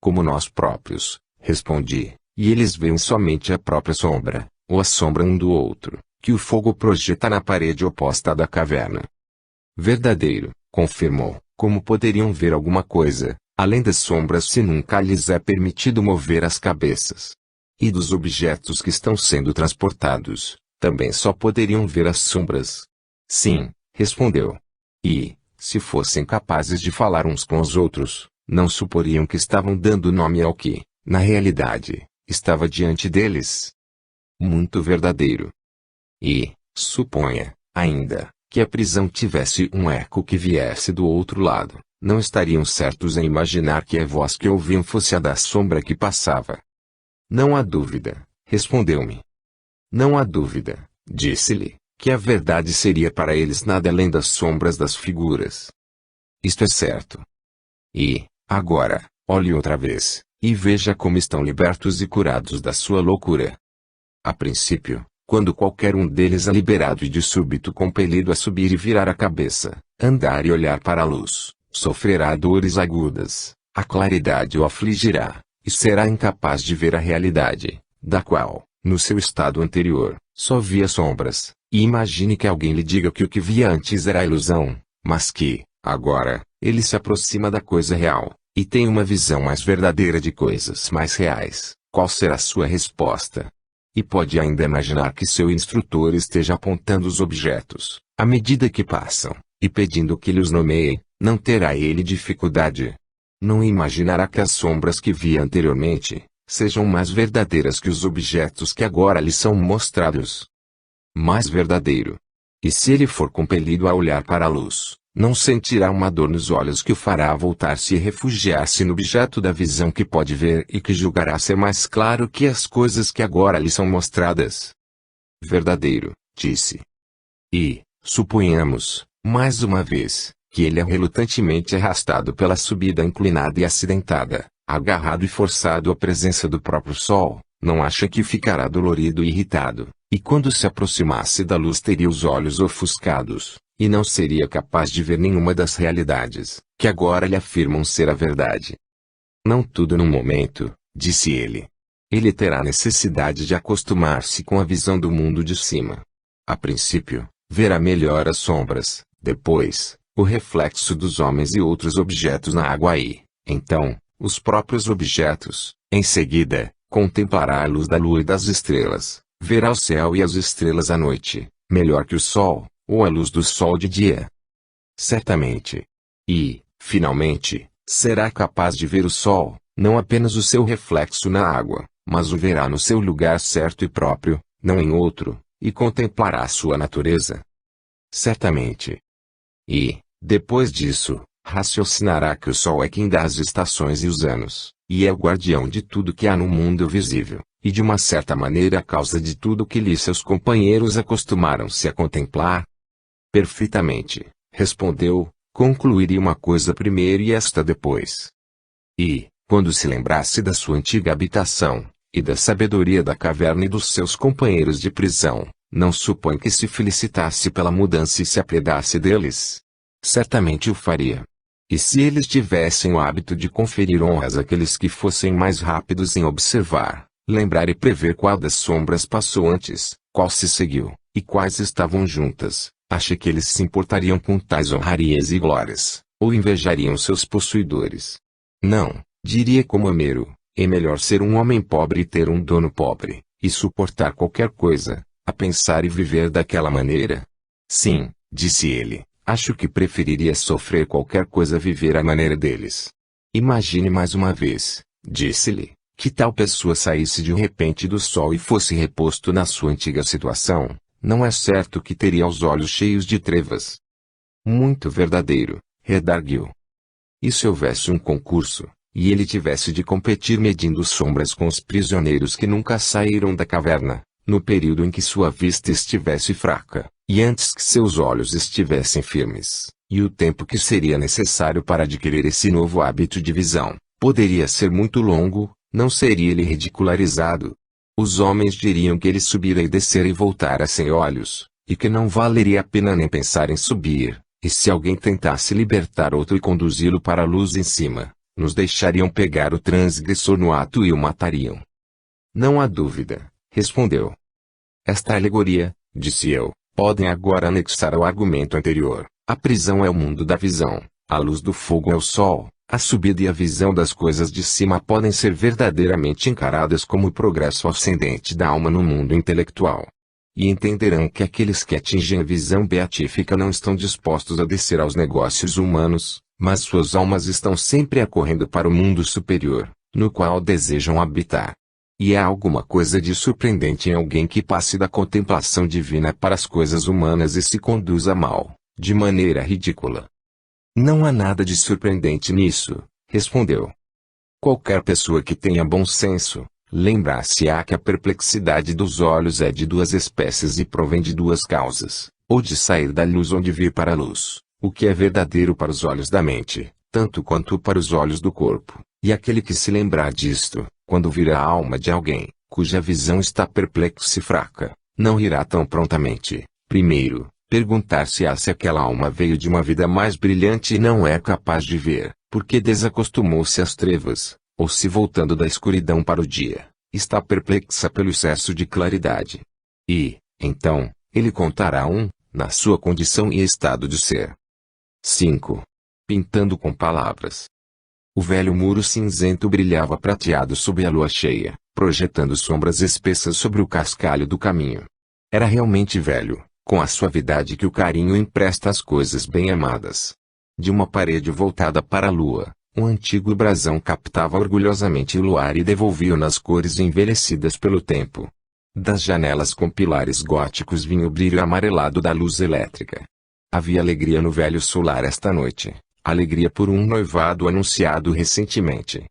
Como nós próprios, respondi, e eles veem somente a própria sombra, ou a sombra um do outro, que o fogo projeta na parede oposta da caverna. Verdadeiro, confirmou, como poderiam ver alguma coisa, além das sombras se nunca lhes é permitido mover as cabeças? E dos objetos que estão sendo transportados, também só poderiam ver as sombras? Sim, respondeu. E, se fossem capazes de falar uns com os outros, não suporiam que estavam dando nome ao que, na realidade, estava diante deles? Muito verdadeiro. E, suponha, ainda, que a prisão tivesse um eco que viesse do outro lado, não estariam certos em imaginar que a voz que ouviam fosse a da sombra que passava. Não há dúvida, respondeu-me. Não há dúvida, disse-lhe, que a verdade seria para eles nada além das sombras das figuras. Isto é certo. E, agora, olhe outra vez, e veja como estão libertos e curados da sua loucura. A princípio, quando qualquer um deles é liberado e de súbito compelido a subir e virar a cabeça, andar e olhar para a luz, sofrerá dores agudas, a claridade o afligirá, e será incapaz de ver a realidade, da qual, no seu estado anterior, só via sombras. E imagine que alguém lhe diga que o que via antes era ilusão, mas que, agora, ele se aproxima da coisa real, e tem uma visão mais verdadeira de coisas mais reais. Qual será a sua resposta? E pode ainda imaginar que seu instrutor esteja apontando os objetos, à medida que passam, e pedindo que lhe os nomeie, não terá ele dificuldade. Não imaginará que as sombras que via anteriormente, sejam mais verdadeiras que os objetos que agora lhe são mostrados. Mais verdadeiro. E se ele for compelido a olhar para a luz, não sentirá uma dor nos olhos que o fará voltar-se e refugiar-se no objeto da visão que pode ver e que julgará ser mais claro que as coisas que agora lhe são mostradas. Verdadeiro, disse. E, suponhamos, mais uma vez, que ele é relutantemente arrastado pela subida inclinada e acidentada, agarrado e forçado à presença do próprio sol, não acha que ficará dolorido e irritado, e quando se aproximasse da luz teria os olhos ofuscados, e não seria capaz de ver nenhuma das realidades, que agora lhe afirmam ser a verdade. Não tudo num momento, disse ele. Ele terá necessidade de acostumar-se com a visão do mundo de cima. A princípio, verá melhor as sombras, depois, o reflexo dos homens e outros objetos na água e, então, os próprios objetos. Em seguida, contemplará a luz da lua e das estrelas, verá o céu e as estrelas à noite, melhor que o sol, ou a luz do sol de dia. Certamente. E, finalmente, será capaz de ver o sol, não apenas o seu reflexo na água, mas o verá no seu lugar certo e próprio, não em outro, e contemplará a sua natureza. Certamente. E, depois disso, raciocinará que o sol é quem dá as estações e os anos, e é o guardião de tudo que há no mundo visível, e de uma certa maneira a causa de tudo que lhe seus companheiros acostumaram-se a contemplar. Perfeitamente, respondeu, concluiria uma coisa primeiro e esta depois. E, quando se lembrasse da sua antiga habitação, e da sabedoria da caverna e dos seus companheiros de prisão, não supõe que se felicitasse pela mudança e se apiedasse deles? Certamente o faria. E se eles tivessem o hábito de conferir honras àqueles que fossem mais rápidos em observar, lembrar e prever qual das sombras passou antes, qual se seguiu, e quais estavam juntas, acha que eles se importariam com tais honrarias e glórias, ou invejariam seus possuidores? Não, diria como Homero, é melhor ser um homem pobre e ter um dono pobre, e suportar qualquer coisa, a pensar e viver daquela maneira? Sim, disse ele, acho que preferiria sofrer qualquer coisa a viver à maneira deles. Imagine mais uma vez, disse-lhe, que tal pessoa saísse de repente do sol e fosse reposto na sua antiga situação, não é certo que teria os olhos cheios de trevas. Muito verdadeiro, redarguiu. E se houvesse um concurso, e ele tivesse de competir medindo sombras com os prisioneiros que nunca saíram da caverna, no período em que sua vista estivesse fraca, e antes que seus olhos estivessem firmes, e o tempo que seria necessário para adquirir esse novo hábito de visão, poderia ser muito longo, não seria ele ridicularizado? Os homens diriam que ele subira e descera e voltara sem olhos, e que não valeria a pena nem pensar em subir, e se alguém tentasse libertar outro e conduzi-lo para a luz em cima, nos deixariam pegar o transgressor no ato e o matariam. Não há dúvida, respondeu. Esta alegoria, disse eu, podem agora anexar ao argumento anterior. A prisão é o mundo da visão, a luz do fogo é o sol, a subida e a visão das coisas de cima podem ser verdadeiramente encaradas como o progresso ascendente da alma no mundo intelectual. E entenderão que aqueles que atingem a visão beatífica não estão dispostos a descer aos negócios humanos, mas suas almas estão sempre acorrendo para o mundo superior, no qual desejam habitar. E há alguma coisa de surpreendente em alguém que passe da contemplação divina para as coisas humanas e se conduza mal, de maneira ridícula. Não há nada de surpreendente nisso, respondeu. Qualquer pessoa que tenha bom senso, lembrar-se-á que a perplexidade dos olhos é de duas espécies e provém de duas causas, ou de sair da luz ou de vir para a luz, o que é verdadeiro para os olhos da mente, tanto quanto para os olhos do corpo, e aquele que se lembrar disto, quando vir a alma de alguém, cuja visão está perplexa e fraca, não rirá tão prontamente, primeiro, perguntar-se-á se aquela alma veio de uma vida mais brilhante e não é capaz de ver, porque desacostumou-se às trevas, ou se voltando da escuridão para o dia, está perplexa pelo excesso de claridade. E, então, ele contará na sua condição e estado de ser. 5. Pintando com palavras. O velho muro cinzento brilhava prateado sob a lua cheia, projetando sombras espessas sobre o cascalho do caminho. Era realmente velho, com a suavidade que o carinho empresta às coisas bem amadas. De uma parede voltada para a lua, um antigo brasão captava orgulhosamente o luar e devolvia-o nas cores envelhecidas pelo tempo. Das janelas com pilares góticos vinha o brilho amarelado da luz elétrica. Havia alegria no velho solar esta noite, alegria por um noivado anunciado recentemente.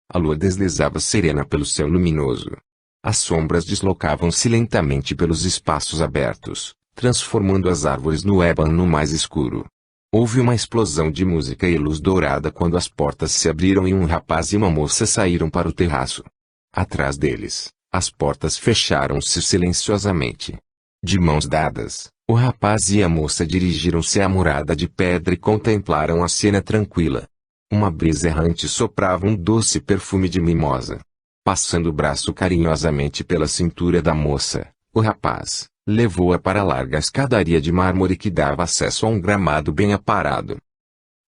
A lua deslizava serena pelo céu luminoso. As sombras deslocavam-se lentamente pelos espaços abertos, transformando as árvores no ébano mais escuro. Houve uma explosão de música e luz dourada quando as portas se abriram e um rapaz e uma moça saíram para o terraço. Atrás deles, as portas fecharam-se silenciosamente. De mãos dadas, o rapaz e a moça dirigiram-se à murada de pedra e contemplaram a cena tranquila. Uma brisa errante soprava um doce perfume de mimosa. Passando o braço carinhosamente pela cintura da moça, o rapaz levou-a para a larga escadaria de mármore que dava acesso a um gramado bem aparado.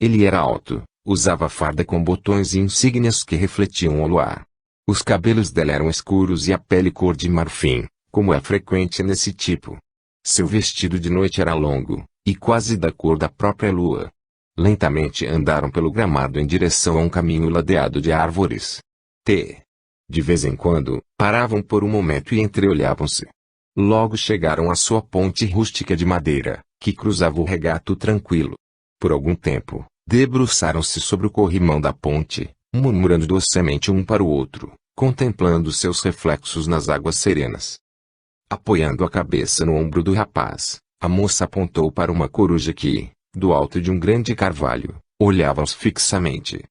Ele era alto, usava farda com botões e insígnias que refletiam o luar. Os cabelos dela eram escuros e a pele cor de marfim, como é frequente nesse tipo. Seu vestido de noite era longo, e quase da cor da própria lua. Lentamente andaram pelo gramado em direção a um caminho ladeado de árvores. De vez em quando, paravam por um momento e entreolhavam-se. Logo chegaram à sua ponte rústica de madeira, que cruzava o regato tranquilo. Por algum tempo, debruçaram-se sobre o corrimão da ponte, murmurando docemente um para o outro, contemplando seus reflexos nas águas serenas. Apoiando a cabeça no ombro do rapaz, a moça apontou para uma coruja que, do alto de um grande carvalho, olhava-os fixamente.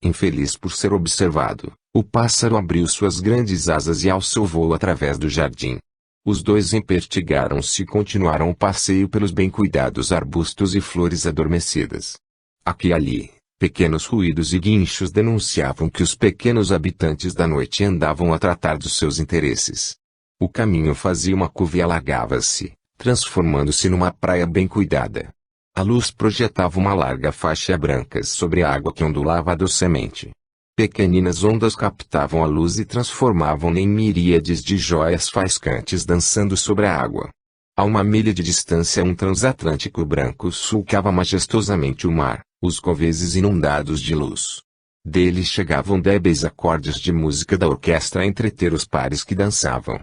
Infeliz por ser observado, o pássaro abriu suas grandes asas e alçou voo através do jardim. Os dois empertigaram-se e continuaram o passeio pelos bem cuidados arbustos e flores adormecidas. Aqui e ali, pequenos ruídos e guinchos denunciavam que os pequenos habitantes da noite andavam a tratar dos seus interesses. O caminho fazia uma curva e alargava-se, transformando-se numa praia bem cuidada. A luz projetava uma larga faixa branca sobre a água que ondulava docemente. Pequeninas ondas captavam a luz e transformavam-na em miríades de joias faiscantes dançando sobre a água. A 1 milha de distância um transatlântico branco sulcava majestosamente o mar, os conveses inundados de luz. Deles chegavam débeis acordes de música da orquestra a entreter os pares que dançavam.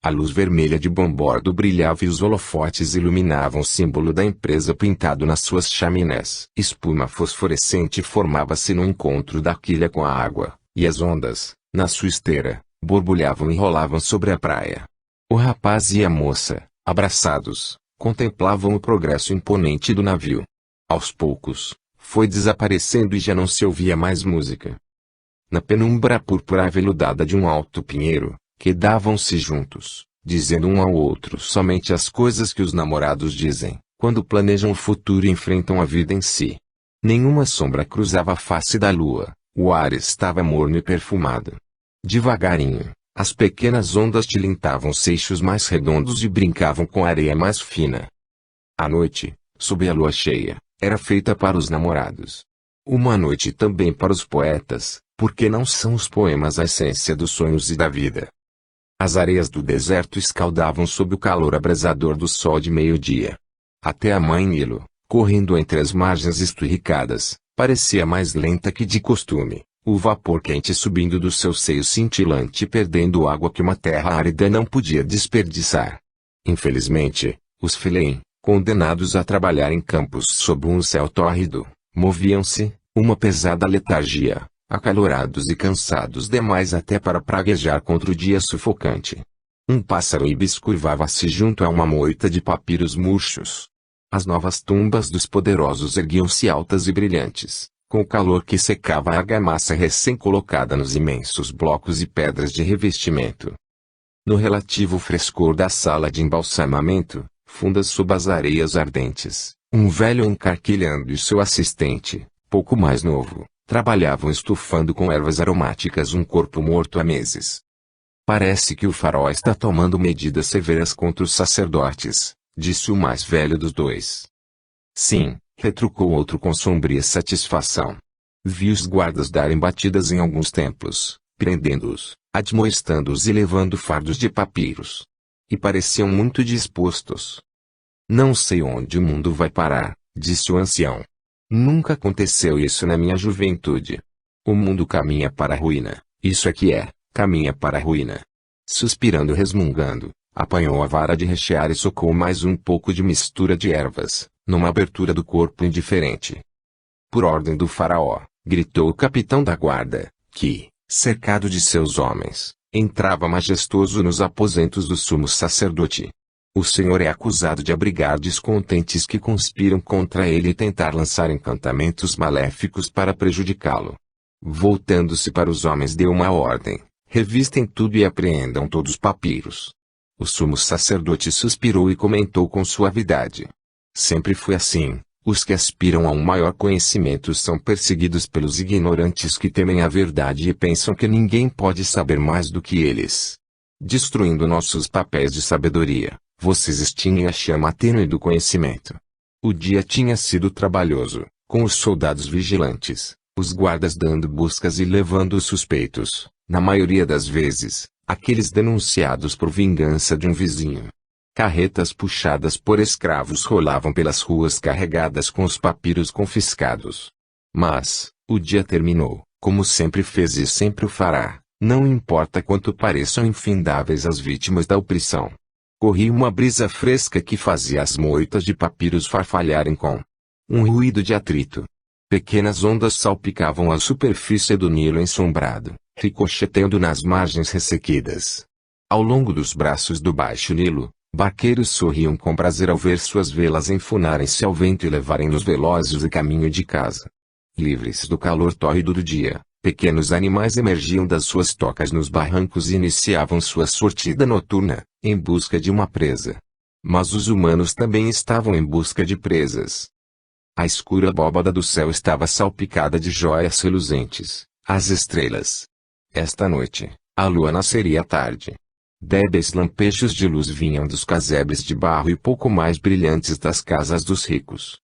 A luz vermelha de bombordo brilhava e os holofotes iluminavam o símbolo da empresa pintado nas suas chaminés. Espuma fosforescente formava-se no encontro da quilha com a água, e as ondas, na sua esteira, borbulhavam e rolavam sobre a praia. O rapaz e a moça, abraçados, contemplavam o progresso imponente do navio. Aos poucos, foi desaparecendo e já não se ouvia mais música. Na penumbra púrpura aveludada de um alto pinheiro, quedavam-se juntos, dizendo um ao outro somente as coisas que os namorados dizem, quando planejam o futuro e enfrentam a vida em si. Nenhuma sombra cruzava a face da lua, o ar estava morno e perfumado. Devagarinho, as pequenas ondas tilintavam seixos mais redondos e brincavam com a areia mais fina. A noite, sob a lua cheia, era feita para os namorados. Uma noite também para os poetas, porque não são os poemas a essência dos sonhos e da vida. As areias do deserto escaldavam sob o calor abrasador do sol de meio-dia. Até a mãe Nilo, correndo entre as margens esturricadas, parecia mais lenta que de costume, o vapor quente subindo do seu seio cintilante e perdendo água que uma terra árida não podia desperdiçar. Infelizmente, os Philae, condenados a trabalhar em campos sob um céu tórrido, moviam-se, uma pesada letargia, acalorados e cansados demais até para praguejar contra o dia sufocante. Um pássaro ibis curvava-se junto a uma moita de papiros murchos. As novas tumbas dos poderosos erguiam-se altas e brilhantes, com o calor que secava a argamassa recém-colocada nos imensos blocos e pedras de revestimento. No relativo frescor da sala de embalsamamento, fundas sob as areias ardentes, um velho encarquilhando e seu assistente, pouco mais novo, trabalhavam estufando com ervas aromáticas um corpo morto há meses. Parece que o faraó está tomando medidas severas contra os sacerdotes, disse o mais velho dos dois. Sim, retrucou outro com sombria satisfação. Vi os guardas darem batidas em alguns templos, prendendo-os, admoestando-os e levando fardos de papiros. E pareciam muito dispostos. Não sei onde o mundo vai parar, disse o ancião. Nunca aconteceu isso na minha juventude. O mundo caminha para a ruína, isso é que é, caminha para a ruína. Suspirando e resmungando, apanhou a vara de rechear e socou mais um pouco de mistura de ervas, numa abertura do corpo indiferente. Por ordem do faraó, gritou o capitão da guarda, que, cercado de seus homens, entrava majestoso nos aposentos do sumo sacerdote. O Senhor é acusado de abrigar descontentes que conspiram contra ele e tentar lançar encantamentos maléficos para prejudicá-lo. Voltando-se para os homens deu uma ordem: revistem tudo e apreendam todos os papiros. O sumo sacerdote suspirou e comentou com suavidade: sempre foi assim, os que aspiram a um maior conhecimento são perseguidos pelos ignorantes que temem a verdade e pensam que ninguém pode saber mais do que eles. Destruindo nossos papéis de sabedoria, vocês extinguem a chama tênue do conhecimento. O dia tinha sido trabalhoso, com os soldados vigilantes, os guardas dando buscas e levando os suspeitos, na maioria das vezes, aqueles denunciados por vingança de um vizinho. Carretas puxadas por escravos rolavam pelas ruas carregadas com os papiros confiscados. Mas, o dia terminou, como sempre fez e sempre o fará, não importa quanto pareçam infindáveis as vítimas da opressão. Corria uma brisa fresca que fazia as moitas de papiros farfalharem com um ruído de atrito. Pequenas ondas salpicavam a superfície do Nilo ensombrado, ricocheteando nas margens ressequidas. Ao longo dos braços do Baixo Nilo, barqueiros sorriam com prazer ao ver suas velas enfunarem-se ao vento e levarem-nos velozes o caminho de casa. Livres do calor tórrido do dia, pequenos animais emergiam das suas tocas nos barrancos e iniciavam sua sortida noturna, em busca de uma presa. Mas os humanos também estavam em busca de presas. A escura abóbada do céu estava salpicada de jóias reluzentes, as estrelas. Esta noite, a lua nasceria à tarde. Débeis lampejos de luz vinham dos casebres de barro e pouco mais brilhantes das casas dos ricos.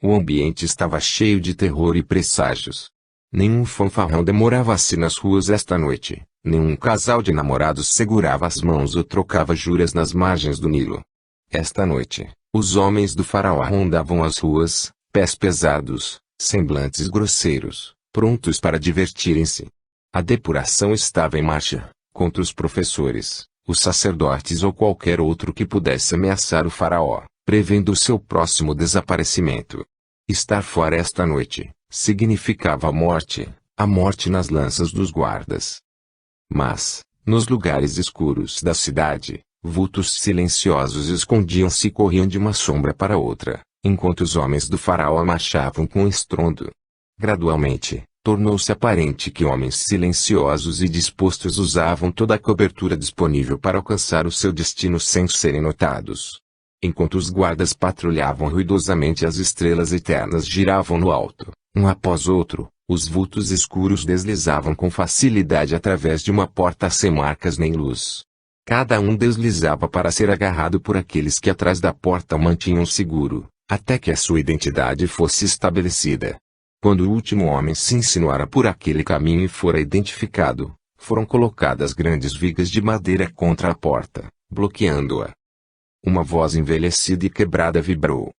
O ambiente estava cheio de terror e presságios. Nenhum fanfarrão demorava-se nas ruas esta noite, nenhum casal de namorados segurava as mãos ou trocava juras nas margens do Nilo. Esta noite, os homens do faraó rondavam as ruas, pés pesados, semblantes grosseiros, prontos para divertirem-se. A depuração estava em marcha, contra os professores, os sacerdotes ou qualquer outro que pudesse ameaçar o faraó, prevendo o seu próximo desaparecimento. Estar fora esta noite significava a morte nas lanças dos guardas. Mas, nos lugares escuros da cidade, vultos silenciosos escondiam-se e corriam de uma sombra para outra, enquanto os homens do faraó marchavam com estrondo. Gradualmente, tornou-se aparente que homens silenciosos e dispostos usavam toda a cobertura disponível para alcançar o seu destino sem serem notados. Enquanto os guardas patrulhavam ruidosamente, as estrelas eternas giravam no alto, um após outro, os vultos escuros deslizavam com facilidade através de uma porta sem marcas nem luz. Cada um deslizava para ser agarrado por aqueles que atrás da porta o mantinham seguro, até que a sua identidade fosse estabelecida. Quando o último homem se insinuara por aquele caminho e fora identificado, foram colocadas grandes vigas de madeira contra a porta, bloqueando-a. Uma voz envelhecida e quebrada vibrou.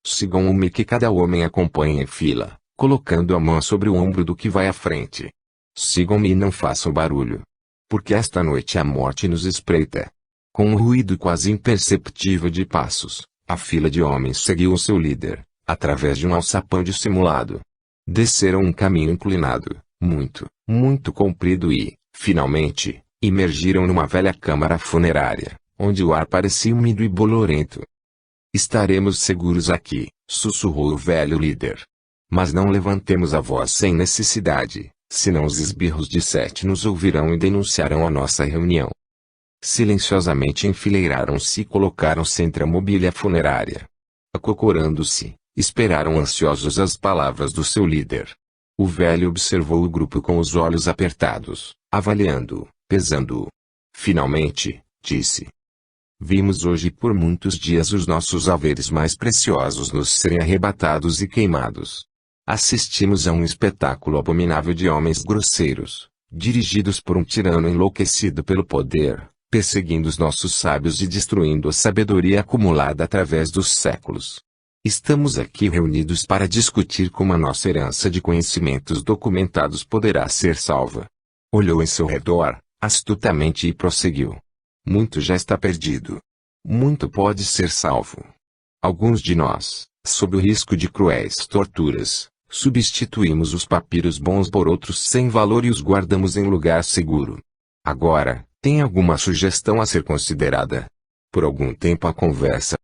Sigam-me, que cada homem acompanhe em fila, colocando a mão sobre o ombro do que vai à frente. Sigam-me e não façam barulho. Porque esta noite a morte nos espreita. Com um ruído quase imperceptível de passos, a fila de homens seguiu o seu líder, através de um alçapão dissimulado. Desceram um caminho inclinado, muito comprido e, finalmente, emergiram numa velha câmara funerária, onde o ar parecia úmido e bolorento. Estaremos seguros aqui, sussurrou o velho líder. Mas não levantemos a voz sem necessidade, senão os esbirros de Sete nos ouvirão e denunciarão a nossa reunião. Silenciosamente enfileiraram-se e colocaram-se entre a mobília funerária. Acocorando-se, esperaram ansiosos as palavras do seu líder. O velho observou o grupo com os olhos apertados, avaliando-o, pesando-o. Finalmente, disse: vimos hoje por muitos dias os nossos haveres mais preciosos nos serem arrebatados e queimados. Assistimos a um espetáculo abominável de homens grosseiros, dirigidos por um tirano enlouquecido pelo poder, perseguindo os nossos sábios e destruindo a sabedoria acumulada através dos séculos. Estamos aqui reunidos para discutir como a nossa herança de conhecimentos documentados poderá ser salva. Olhou em seu redor, astutamente, e prosseguiu. Muito já está perdido. Muito pode ser salvo. Alguns de nós, sob o risco de cruéis torturas, substituímos os papiros bons por outros sem valor e os guardamos em lugar seguro. Agora, tem alguma sugestão a ser considerada? Por algum tempo a conversa